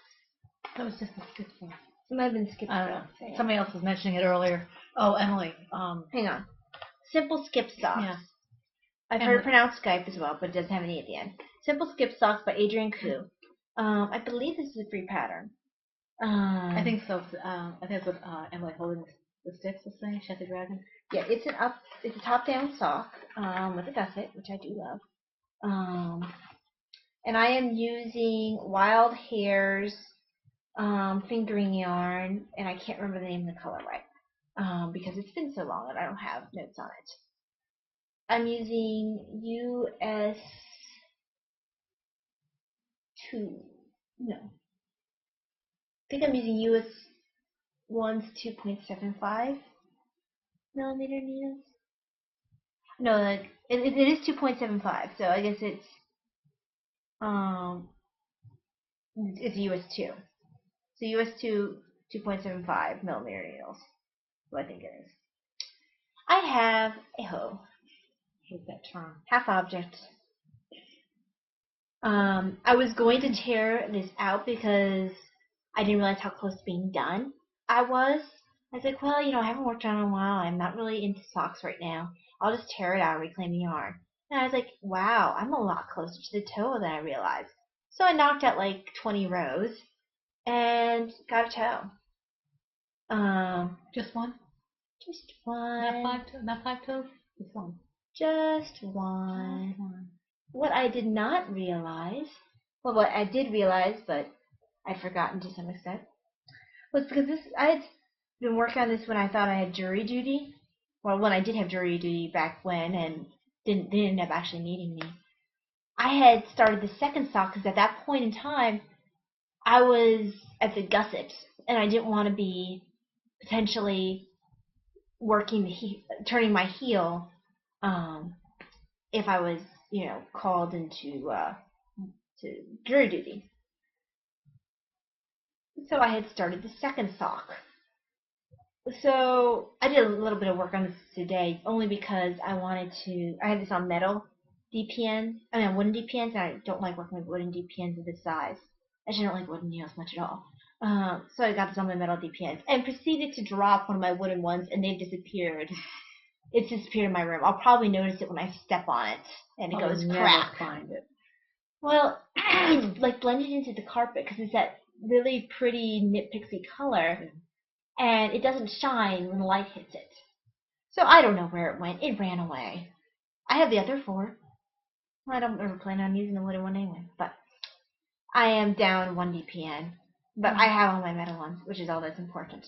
That was just a skip sock. It might have been skip I don't socks. know. Somebody else was mentioning it earlier. Oh, Emily. Hang on. Simple skip socks. Yeah. I've heard it pronounced Skype as well, but it doesn't have any at the end. Simple Skip Socks by Adrienne Koo. I believe this is a free pattern. I think so. I think it's with Emily holding the sticks, this thing, Shed the Dragon. Yeah, it's a top-down sock with a gusset, which I do love. And I am using Wild Hare's fingering yarn, and I can't remember the name of the colorway because it's been so long that I don't have notes on it. I'm using US 2. No. I think I'm using US 1's 2.75 millimeter needles. No, like it is 2.75, so I guess it's US 2. So US 2 2.75 millimeter needles. What I think it is. I have a hoe. Hate that term. Half object. I was going to tear this out because I didn't realize how close to being done I was. I was like, well, I haven't worked on it in a while. I'm not really into socks right now. I'll just tear it out and reclaim the yarn. And I was like, wow, I'm a lot closer to the toe than I realized. So I knocked out like 20 rows and got a toe. Just one? Just one. Not five toes? Just one. Just one. What I did not realize, well, what I did realize, but I'd forgotten to some extent, was because I had been working on this when I thought I had jury duty. Well, when I did have jury duty back when, and they didn't end up actually needing me. I had started the second sock because at that point in time, I was at the gusset, and I didn't want to be potentially turning my heel if I was, called into to jury duty. So I had started the second sock. So I did a little bit of work on this today, only because I had this on metal DPNs, wooden DPNs, and I don't like working with wooden DPNs of this size. Actually, I don't like wooden needles much at all. So I got this on my metal DPNs, and proceeded to drop one of my wooden ones, and they've disappeared. It's disappeared in my room. I'll probably notice it when I step on it, and it goes crack. Find it. Well, it's like blended into the carpet because it's really pretty knit pixie color, and it doesn't shine when the light hits it. So I don't know where it went. It ran away. I have the other 4. I don't ever plan on using the wooden one anyway, but I am down 1 DPN. But I have all my metal ones, which is all that's important.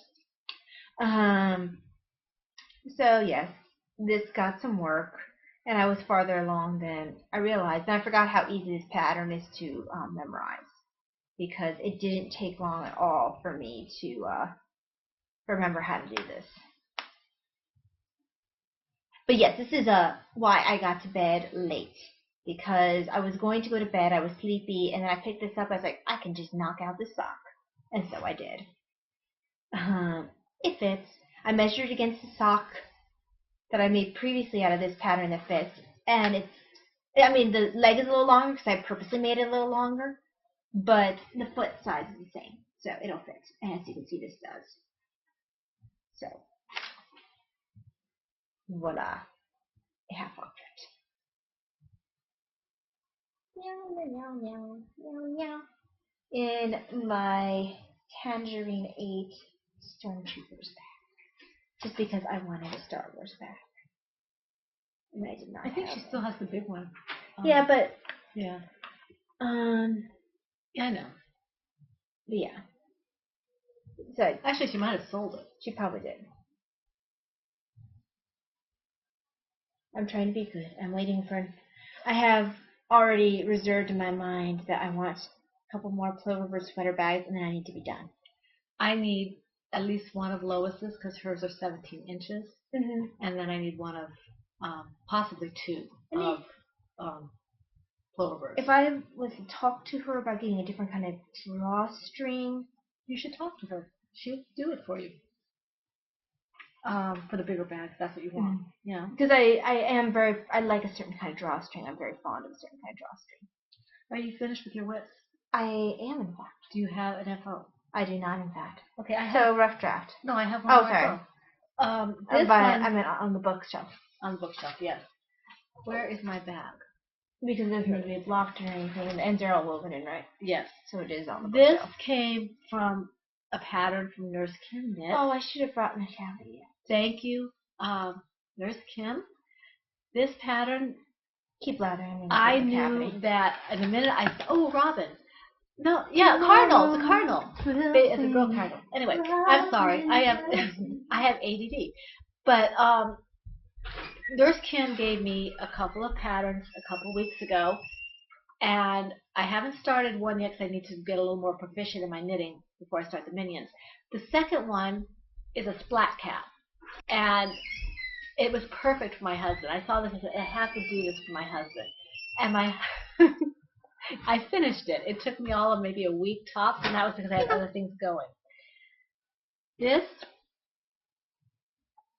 So yes, this got some work, and I was farther along than I realized. And I forgot how easy this pattern is to memorize, because it didn't take long at all for me to remember how to do this. But yes, this is why I got to bed late, because I was going to go to bed, I was sleepy, and then I picked this up. I was like, I can just knock out this sock, and so I did. It fits. I measured against the sock that I made previously out of this pattern that fits, and the leg is a little longer because I purposely made it a little longer, but the foot size is the same, so it'll fit. And as you can see, this does. So, voila, a half object. Meow, meow, meow, meow, meow. In my Tangerine 8 Stormtroopers bag, just because I wanted a Star Wars bag. And I did not. I think she still has the big one. Yeah, but yeah. Yeah, I know. Yeah. So actually, she might have sold it. She probably did. I'm trying to be good. I'm waiting for. I have already reserved in my mind that I want a couple more Ploververse sweater bags, and then I need to be done. I need at least one of Lois's because hers are 17 inches, and then I need one of possibly 2 of Ploververse. If I was to talk to her about getting a different kind of drawstring, you should talk to her. She'll do it for you. For the bigger bags, that's what you want. Yeah. Because I like a certain kind of drawstring. I'm very fond of a certain kind of drawstring. Are you finished with your WIPs? I am, in fact. Do you have an FO? I do not, in fact. Okay, I have. So, rough draft. No, I have one. Oh, sorry. This one. I mean, on the bookshelf. On the bookshelf, yes. Where is my bag? Because it doesn't need to be blocked or anything, and the ends are all woven in, right? Yes. So it is on the bookshelf. This came from a pattern from Nurse Kim Knit. Oh, I should have brought my cavity. Thank you, Nurse Kim. This pattern. Keep louder. I knew that in a minute. Oh, Robin. No, yeah, Cardinal. The Cardinal. It's a girl Cardinal. Anyway, I'm sorry. I have ADD. But Nurse Kim gave me a couple of patterns a couple weeks ago, and I haven't started one yet because I need to get a little more proficient in my knitting before I start the minions. The second one is a splat cap, and it was perfect for my husband. I saw this and said, I have to do this for my husband. And I finished it. It took me all of maybe a week tops, and that was because I had other things going. This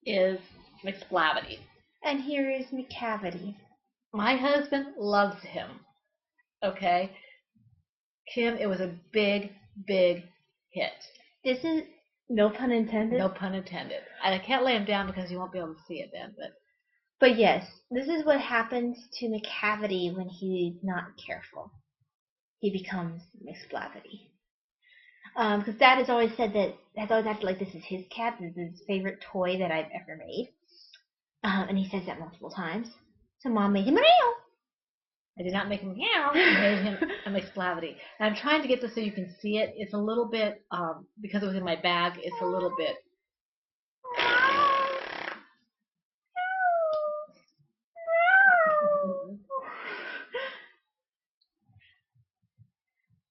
is McSplavity. And here is McCavity. My husband loves him. Okay? Kim, it was a big, big hit. This is, no pun intended? No pun intended. I can't lay him down because you won't be able to see it then. But yes, this is what happens to McCavity when he's not careful. He becomes McSplavity. Because Dad has always said that, has always acted like this is his cat, this is his favorite toy that I've ever made. And he says that multiple times. So Mom made him a meow. I did not make him meow. I made him a McSplavity. And I'm trying to get this so you can see it. It's a little bit, because it was in my bag, it's a little bit.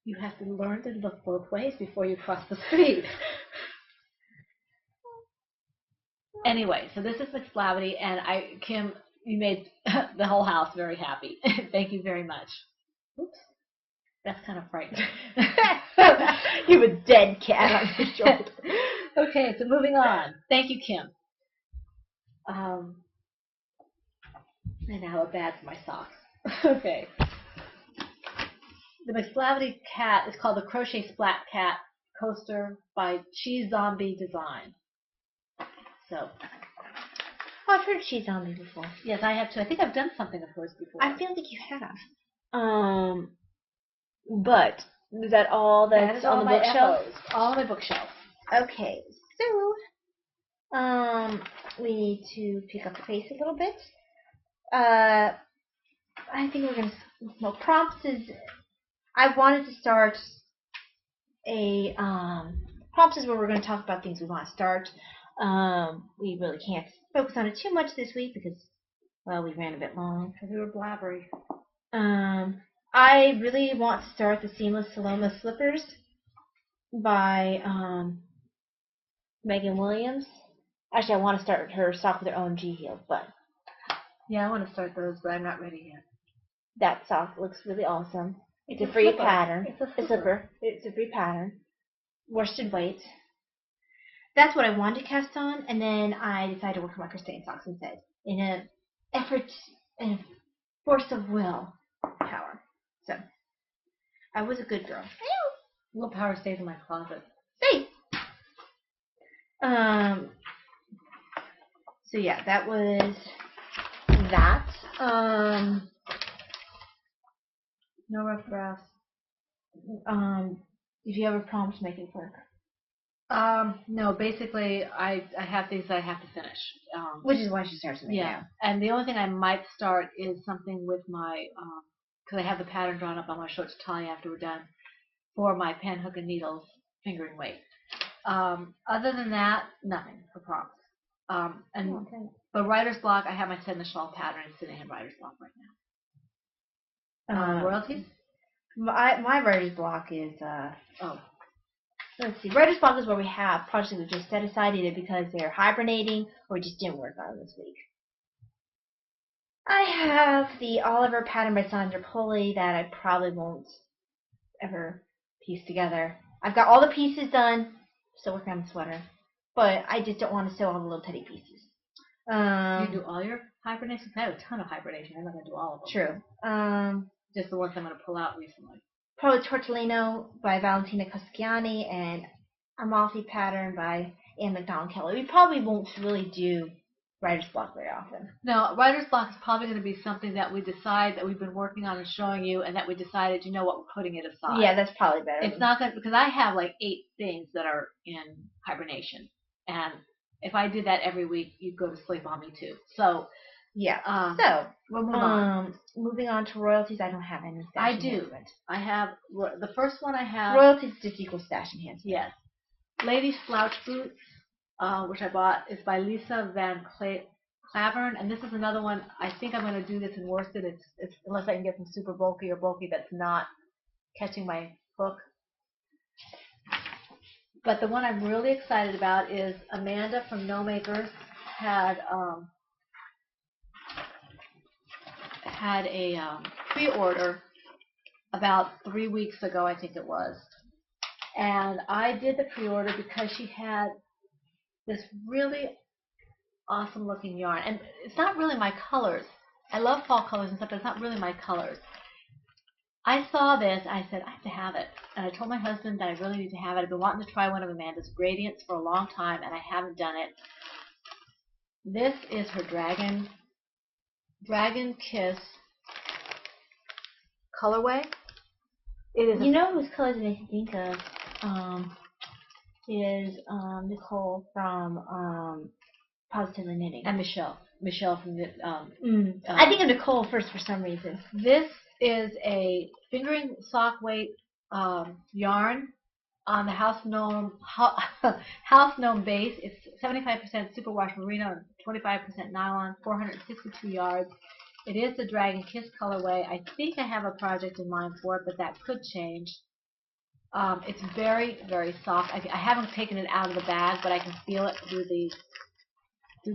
You have to learn to look both ways before you cross the street. Anyway, so this is McSplavity, and Kim, you made the whole house very happy. Thank you very much. Oops, that's kind of frightening. You have a dead cat on your shoulder. Okay, so moving on. Thank you, Kim. And now a bag for my socks. Okay. The McSplavity cat is called the Crochet Splat Cat Coaster by Cheese Zombie Design. So, oh, I've heard Cheese Zombie before. Yes, I have too. I think I've done something of hers before. I feel like you have. But Is that all That that's is on all the my bookshelf? FOs, all on my bookshelf. Okay, so we need to pick up the pace a little bit. I think we're gonna. Well, prompts is. I wanted to start a prompts is where we're going to talk about things we want to start. We really can't focus on it too much this week because, well, we ran a bit long. Because we were blabbery. I really want to start the Seamless Saloma Slippers by Megan Williams. Actually, I want to start her sock with her OMG heels, but Yeah, I want to start those, but I'm not ready yet. that sock looks really awesome. It's a a free slipper. pattern. It's a A slipper. It's a free pattern. Worsted weight. That's what I wanted to cast on, and then I decided to work on my Christine socks instead. In an effort and force of will power. So I was a good girl. Willpower stays in my closet. Hey. So yeah, that was that. No rough drafts. If you have a prompt, make it work. No, basically, I have things that I have to finish. Which is why she starts something Yeah, now. and the only thing I might start is something with my, because I have the pattern drawn up on my short to tie after we're done, for my pen, hook, and needles fingering weight. Other than that, nothing for prompts. But writer's block, I have my Send the Shawl pattern sitting in writer's block right now. Royalties? My writer's block is let's see. Writer's block is where we have projects that we just set aside either because they're hibernating or just didn't work on this week. I have the Oliver pattern by Sandra Pulley that I probably won't ever piece together. I've got all the pieces done, still working on the sweater, but I just don't want to sew all the little teddy pieces. You do all your hibernations? I have a ton of hibernation. I'm not going to do all of them. True. Just the ones I'm going to pull out recently. Pro Tortellino by Valentina Coschiani and Amalfi pattern by Anne McDonald Kelly. We probably won't really do writer's block very often. No, writer's block is probably going to be something that we decide that we've been working on and showing you, and that we decided, you know what, we're putting it aside. Yeah, that's probably better. It's not going to, because I have like 8 things that are in hibernation, and if I did that every week, you'd go to sleep on me too. So yeah. So we'll move on. Moving on to royalties, I don't have any. I do. I have the first one. I have royalties just equals stash enhancement. Yes, Ladies Slouch Boots, which I bought, is by Lisa Van Clavern, and this is another one. I think I'm going to do this in worsted. It's unless I can get some super bulky or bulky that's not catching my hook. But the one I'm really excited about is Amanda from No Makers had a pre-order about 3 weeks ago, I think it was. And I did the pre-order because she had this really awesome looking yarn. And it's not really my colors. I love fall colors and stuff, but it's not really my colors. I saw this, I said, I have to have it. And I told my husband that I really need to have it. I've been wanting to try one of Amanda's gradients for a long time, and I haven't done it. This is her Dragon Kiss colorway. It is. You know whose colors it makes me think of is Nicole from Positively Knitting. And Michelle from the. I think of Nicole first for some reason. This is a fingering sock weight yarn on the House Gnome base. It's 75% superwash merino and 25% nylon, 462 yards. It is the Dragon Kiss colorway. I think I have a project in mind for it, but that could change. It's very, very soft. I haven't taken it out of the bag, but I can feel it through the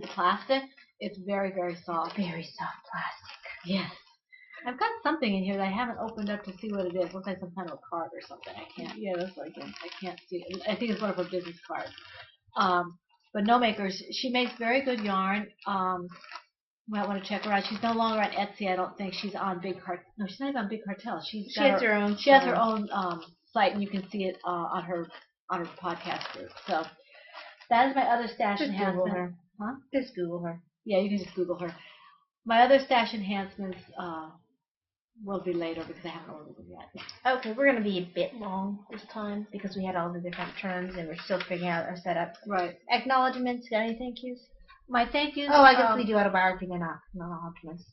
plastic. It's very, very soft. Very soft plastic. Yes. I've got something in here that I haven't opened up to see what it is. It looks like some kind of a card or something. I can't. Yeah, that's like it. I can't see it. I think it's one of her business cards. But No Makers, she makes very good yarn. Might want to check her out. She's no longer on Etsy. I don't think she's on Big Cartel. No, she's not even on Big Cartel. She has her own. She has her own site, and you can see it on her podcast group. So that is my other stash enhancement. Google her. Huh? Just Google her. Yeah, you can just Google her. My other stash enhancements will be later because I haven't ordered them yet. Okay, we're gonna be a bit long this time because we had all the different terms and we're still figuring out our setup. Right. Acknowledgements. Got any thank yous? My thank yous. Oh, I guess we do autobiography and acknowledgements.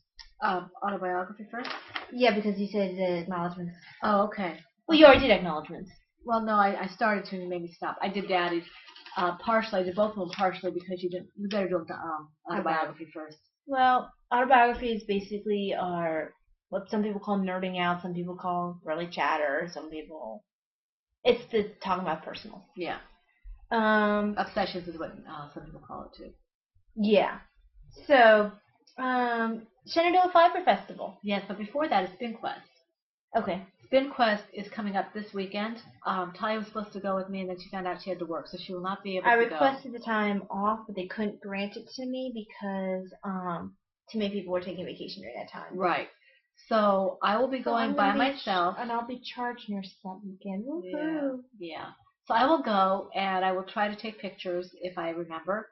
Autobiography first? Yeah, because you said acknowledgements. Oh, okay. Well, you already did acknowledgements. Well, no, I started to and you made me stop. I did Daddy's partially. I did both of them partially because you better do autobiography first. Well, autobiographies basically are what some people call nerding out, some people call really chatter, some people. It's the talking about personal. Yeah. Obsessions is what some people call it too. Yeah. So, Shenandoah Fiber Festival. Yes, but before that, it's Spin Quest. Okay. Spin Quest is coming up this weekend. Talia was supposed to go with me, and then she found out she had to work, so she will not be able to go. I requested the time off, but they couldn't grant it to me because too many people were taking vacation during that time. Right. So I will be going by myself. And I'll be charged near 7 again. Woohoo! Yeah. So I will go, and I will try to take pictures if I remember,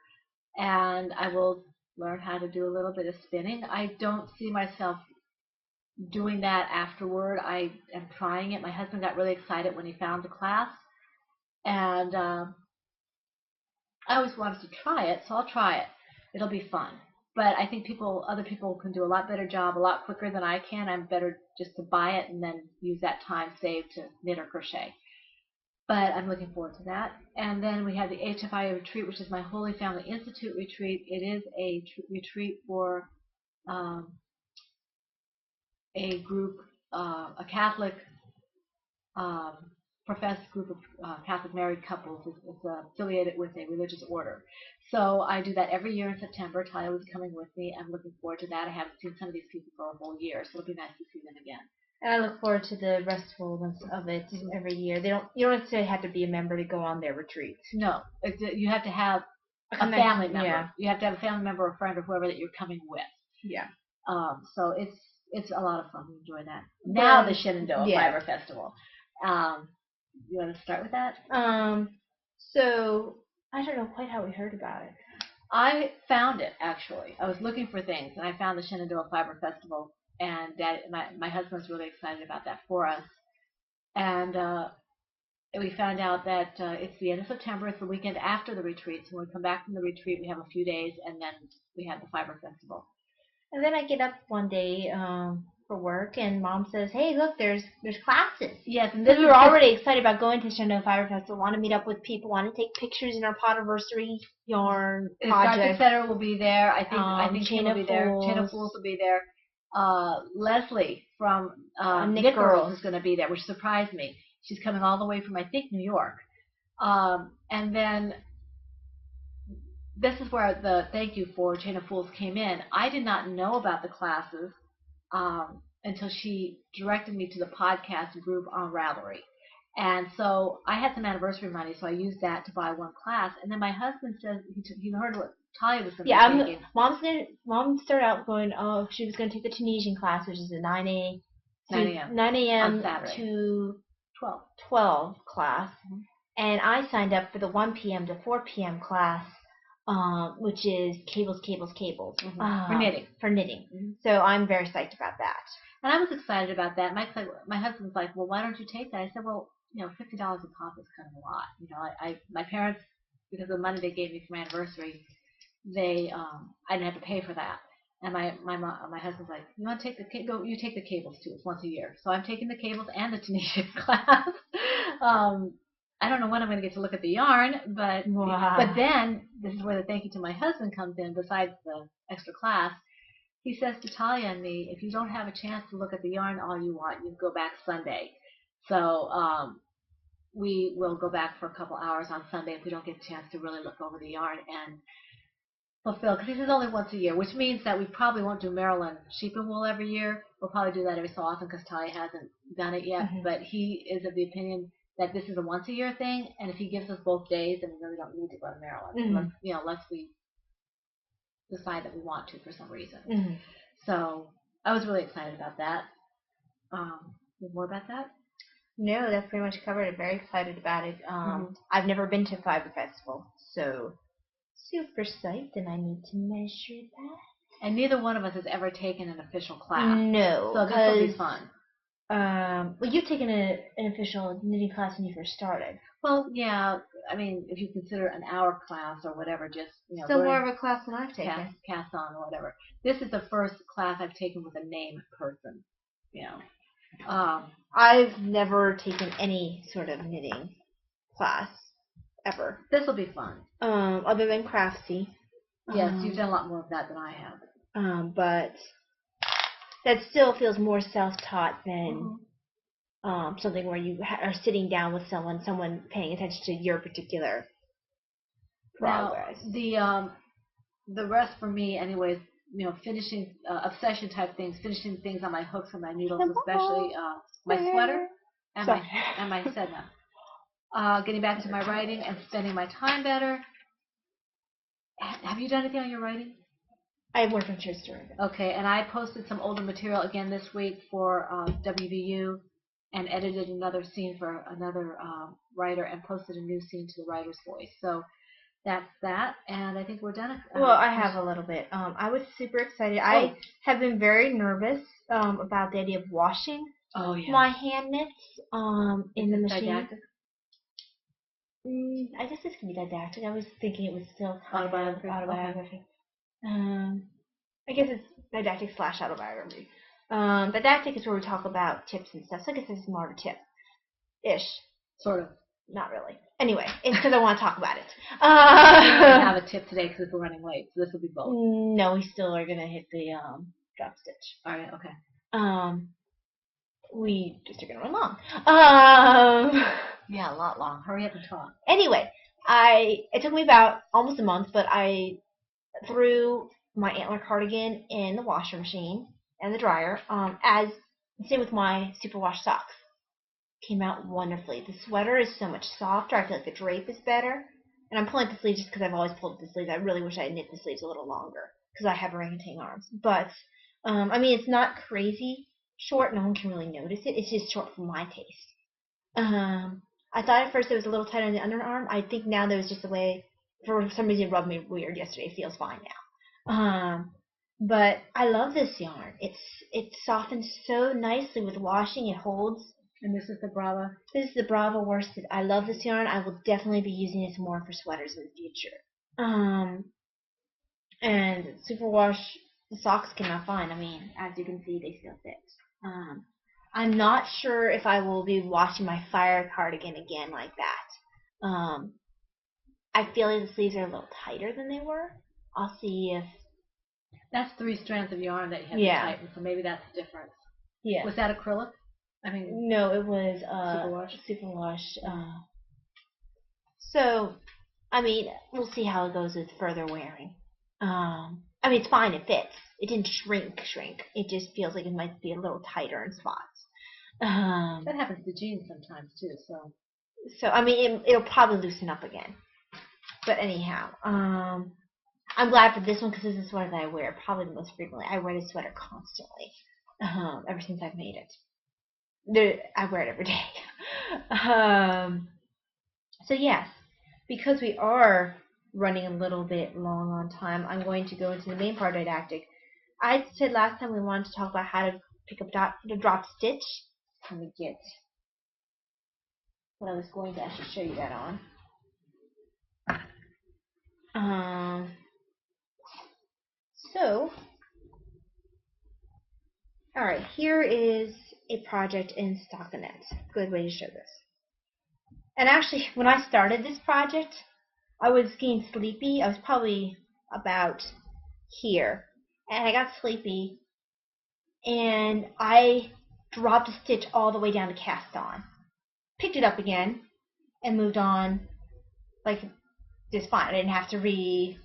and I will learn how to do a little bit of spinning. I don't see myself doing that afterward. I am trying it. My husband got really excited when he found the class, and I always wanted to try it, so I'll try it. It'll be fun. But I think other people can do a lot better job, a lot quicker than I can. I'm better just to buy it and then use that time saved to knit or crochet. But I'm looking forward to that. And then we have the HFI retreat, which is my Holy Family Institute retreat. It is a retreat for a group, a Catholic professed group of Catholic married couples. It's affiliated with a religious order. So I do that every year in September. Talia was coming with me. I'm looking forward to that. I haven't seen some of these people for a whole year, so it'll be nice to see them again. And I look forward to the restfulness of it every year. You don't necessarily have to be a member to go on their retreats. No, you have to have a family member. Yeah. You have to have a family member or friend or whoever that you're coming with. Yeah. So it's a lot of fun. We enjoy that. Now the Shenandoah Fiber Festival. You want to start with that? So I don't know quite how we heard about it. I found it, actually. I was looking for things, and I found the Shenandoah Fiber Festival, and my husband was really excited about that for us. And we found out that it's the end of September. It's the weekend after the retreat. So when we come back from the retreat, we have a few days, and then we have the Fiber Festival. And then I get up one day for work, and Mom says, "Hey, look, there's classes." Yes, and we were already excited about going to Shenandoah Fiber Festival. Want to meet up with people. Want to take pictures in our Podiversary yarn project. Center will be there. I think Chain will be there. Chain of Fools will be there. Leslie from Knit Girls is going to be there, which surprised me. She's coming all the way from, I think, New York. And then this is where the thank you for Chain of Fools came in. I did not know about the classes until she directed me to the podcast group on Ravelry. And so I had some anniversary money, so I used that to buy one class. And then my husband said he heard what Talia was going to be taking. Mom started out going, she was going to take the Tunisian class, which is a 9 a.m. to 12 class. Mm-hmm. And I signed up for the 1 p.m. to 4 p.m. class, which is cables. Mm-hmm. For knitting. Mm-hmm. So I'm very psyched about that. And I was excited about that. My husband's like, well, why don't you take that? I said, well, $50 a pop is kind of a lot. My parents, because of the money they gave me for my anniversary, I didn't have to pay for that. And my husband's like, you want to take you take the cables too. It's once a year. So I'm taking the cables and the Tunisian class. I don't know when I'm going to get to look at the yarn, but then this is where the thank you to my husband comes in. Besides the extra class, he says to Talia and me, if you don't have a chance to look at the yarn all you want, you go back Sunday. So we will go back for a couple hours on Sunday if we don't get a chance to really look over the yarn and fulfill, because this is only once a year, which means that we probably won't do Maryland sheep and wool every year. We'll probably do that every so often because Talia hasn't done it yet. Mm-hmm. But he is of the opinion that this is a once a year thing, and if he gives us both days, then we really don't need to go to Maryland, unless we decide that we want to for some reason. Mm-hmm. So I was really excited about that. More about that? No, that's pretty much covered it. Very excited about it. I've never been to Fiber Festival, so super psyched, and I need to measure that. And neither one of us has ever taken an official class. No, So this will be fun. Well, you've taken an official knitting class when you first started. Well, yeah. I mean, if you consider an hour class or whatever, just Still more of a class than I've taken. Cast on or whatever. This is the first class I've taken with a named person. You know. I've never taken any sort of knitting class ever. This will be fun. Other than Craftsy. Yes, you've done a lot more of that than I have. But that still feels more self-taught than something where you are sitting down with someone paying attention to your particular progress. Now, the rest for me, anyways, finishing obsession type things, finishing things on my hooks and my needles, especially my sweater and my sedna. Getting back to my writing and spending my time better. Have you done anything on your writing? I have worked on short story. Okay, and I posted some older material again this week for WVU, and edited another scene for another writer, and posted a new scene to the writer's voice. So that's that, and I think we're done. Well, I have a little bit. I was super excited. I have been very nervous about the idea of washing my hand knits in the machine. Didactic? I guess this can be didactic. I was thinking it was still autobiography. Okay. I guess it's didactic / autobiography. Didactic is where we talk about tips and stuff. So I guess this is more of a tip-ish. Sort of. Not really. Anyway, it's because I want to talk about it. We don't have a tip today because we're running late, so this will be both. No, we still are gonna hit the drop stitch. All right. Okay. We just are gonna run long. Yeah, a lot long. Hurry up and talk. Anyway, it took me about almost a month, but I threw my antler cardigan in the washer machine and the dryer. Same with my superwash socks. Came out wonderfully. The sweater is so much softer. I feel like the drape is better. And I'm pulling up the sleeves just because I've always pulled up the sleeves. I really wish I had knit the sleeves a little longer because I have orangutan arms. But, I mean, it's not crazy short. No one can really notice it. It's just short for my taste. I thought at first it was a little tight on the underarm. I think now there's just a way, for some reason it rubbed me weird yesterday. It feels fine now. But I love this yarn. It softens so nicely with washing. It holds. And this is the Brava? This is the Brava worsted. I love this yarn. I will definitely be using this more for sweaters in the future. And superwash, the socks came out fine. I mean, as you can see, they still fit. I'm not sure if I will be washing my fire cardigan again like that. I feel like the sleeves are a little tighter than they were. I'll see if... That's 3 strands of yarn that you have to tighten, so maybe that's the difference. Yeah. Was that acrylic? I mean... No, it was superwash. So, I mean, we'll see how it goes with further wearing. I mean, it's fine. It fits. It didn't shrink. It just feels like it might be a little tighter in spots. That happens to jeans sometimes too. So I mean, it'll probably loosen up again. But anyhow, I'm glad for this one because this is one that I wear probably the most frequently. I wear this sweater constantly ever since I've made it. I wear it every day. So yes, because we are running a little bit long on time, I'm going to go into the main part of didactic. I said last time we wanted to talk about how to pick up the drop stitch. Let me get what I was going to actually show you that on. So, alright, here is a project in Stockinette. Good way to show this. And actually, when I started this project, I was getting sleepy. I was probably about here. And I got sleepy, and I dropped a stitch all the way down to cast on. Picked it up again, and moved on, like, just fine. I didn't have to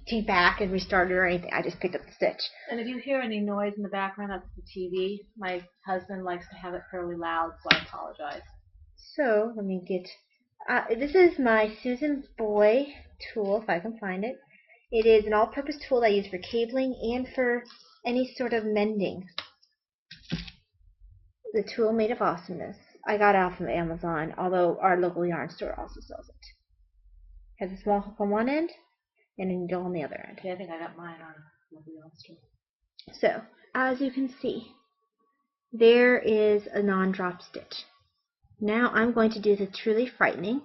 take back and restart it or anything. I just picked up the stitch. And if you hear any noise in the background, that's the TV. My husband likes to have it fairly loud, so I apologize. So, let me get... this is my Susan Boy tool, if I can find it. It is an all-purpose tool I use for cabling and for any sort of mending. The tool made of awesomeness. I got it off from Amazon, although our local yarn store also sells it. Has a small hook on one end and a needle on the other end. Yeah, I think I got mine on local yarn store. So, as you can see, there is a non-drop stitch. Now I'm going to do the truly frightening,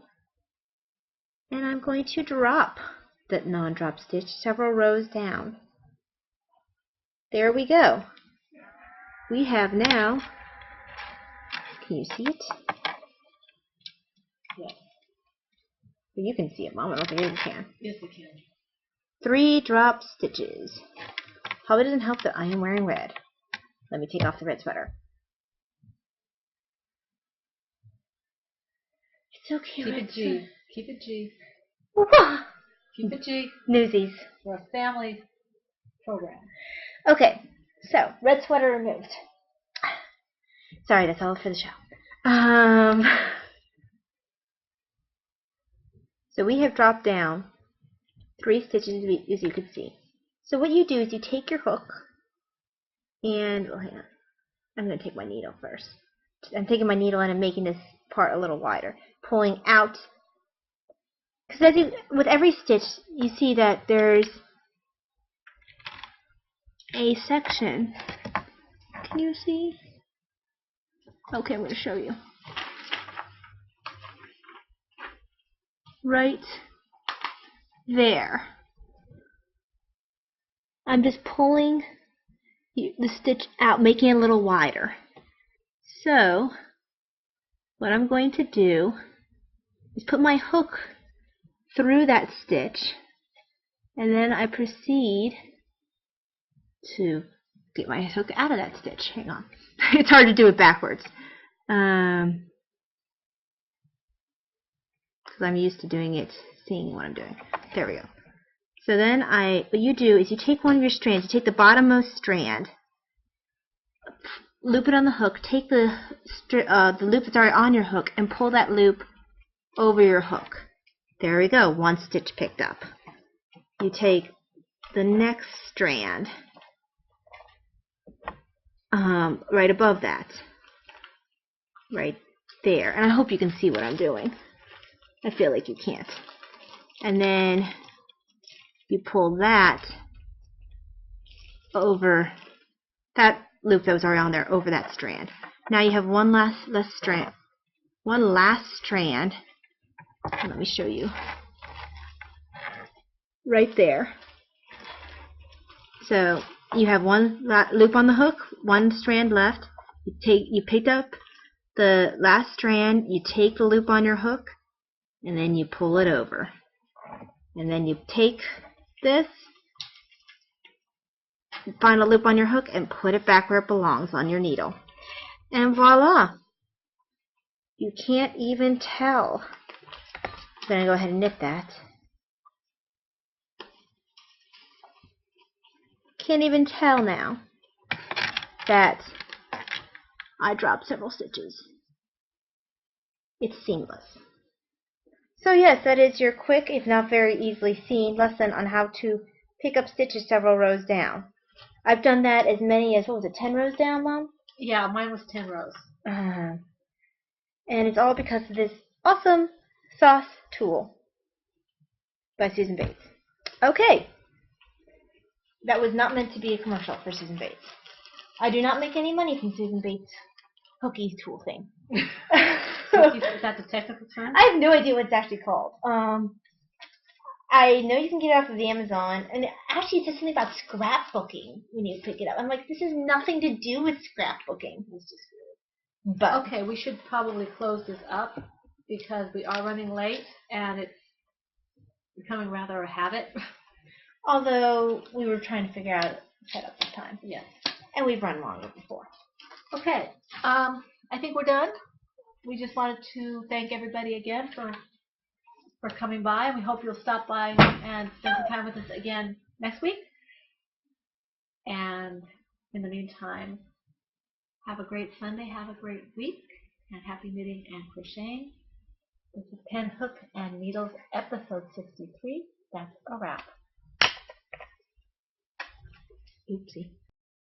and I'm going to drop that non-drop stitch several rows down. There we go. We have now, can you see it? Yes. Well, you can see it, Mom. I don't think you can. Yes, we can. 3 drop stitches. Probably doesn't help that I am wearing red. Let me take off the red sweater. It's okay. Keep it G. Keep it G. Keep it G. Newsies. We're a family program. Okay, so red sweater removed. Sorry, that's all for the show. So we have dropped down 3 stitches, as you can see. So what you do is you take your hook, and oh, hang on. I'm going to take my needle first. I'm taking my needle and I'm making this part a little wider, pulling out. Because with every stitch, you see that there's a section. Can you see? Okay, I'm going to show you. Right there. I'm just pulling the stitch out, making it a little wider. So, what I'm going to do is put my hook through that stitch, and then I proceed to get my hook out of that stitch. Hang on. It's hard to do it backwards. Because I'm used to doing it, seeing what I'm doing. There we go. So then what you do is you take one of your strands, you take the bottommost strand, loop it on the hook, take the loop that's already on your hook, and pull that loop over your hook. There we go, 1 stitch picked up. You take the next strand, right above that, right there, and I hope you can see what I'm doing. I feel like you can't. And then you pull that over that loop that was already on there, over that strand. Now you have one last strand. Let me show you. Right there. So you have one loop on the hook, 1 strand left. You picked up the last strand, you take the loop on your hook, and then you pull it over. And then you take this final loop on your hook and put it back where it belongs on your needle. And voila! You can't even tell. I'm going to go ahead and knit that. Can't even tell now that I dropped several stitches. It's seamless. So yes, that is your quick, if not very easily seen, lesson on how to pick up stitches several rows down. I've done that as many as, what was it, 10 rows down, Mom? Yeah, mine was 10 rows. And it's all because of this awesome sauce tool by Susan Bates. Okay. That was not meant to be a commercial for Susan Bates. I do not make any money from Susan Bates' hooky tool thing. Is that the technical term? I have no idea what it's actually called. I know you can get it off of the Amazon, and actually it says something about scrapbooking when you pick it up. I'm like, this has nothing to do with scrapbooking. It's just weird. But okay, we should probably close this up because we are running late and it's becoming rather a habit. Although we were trying to figure out a setup this time. Yes. And we've run longer before. Okay. I think we're done. We just wanted to thank everybody again for coming by, and we hope you'll stop by and spend some time with us again next week. And in the meantime, have a great Sunday, have a great week, and happy knitting and crocheting. This is Pen, Hook, and Needles, episode 63. That's a wrap. Oopsie.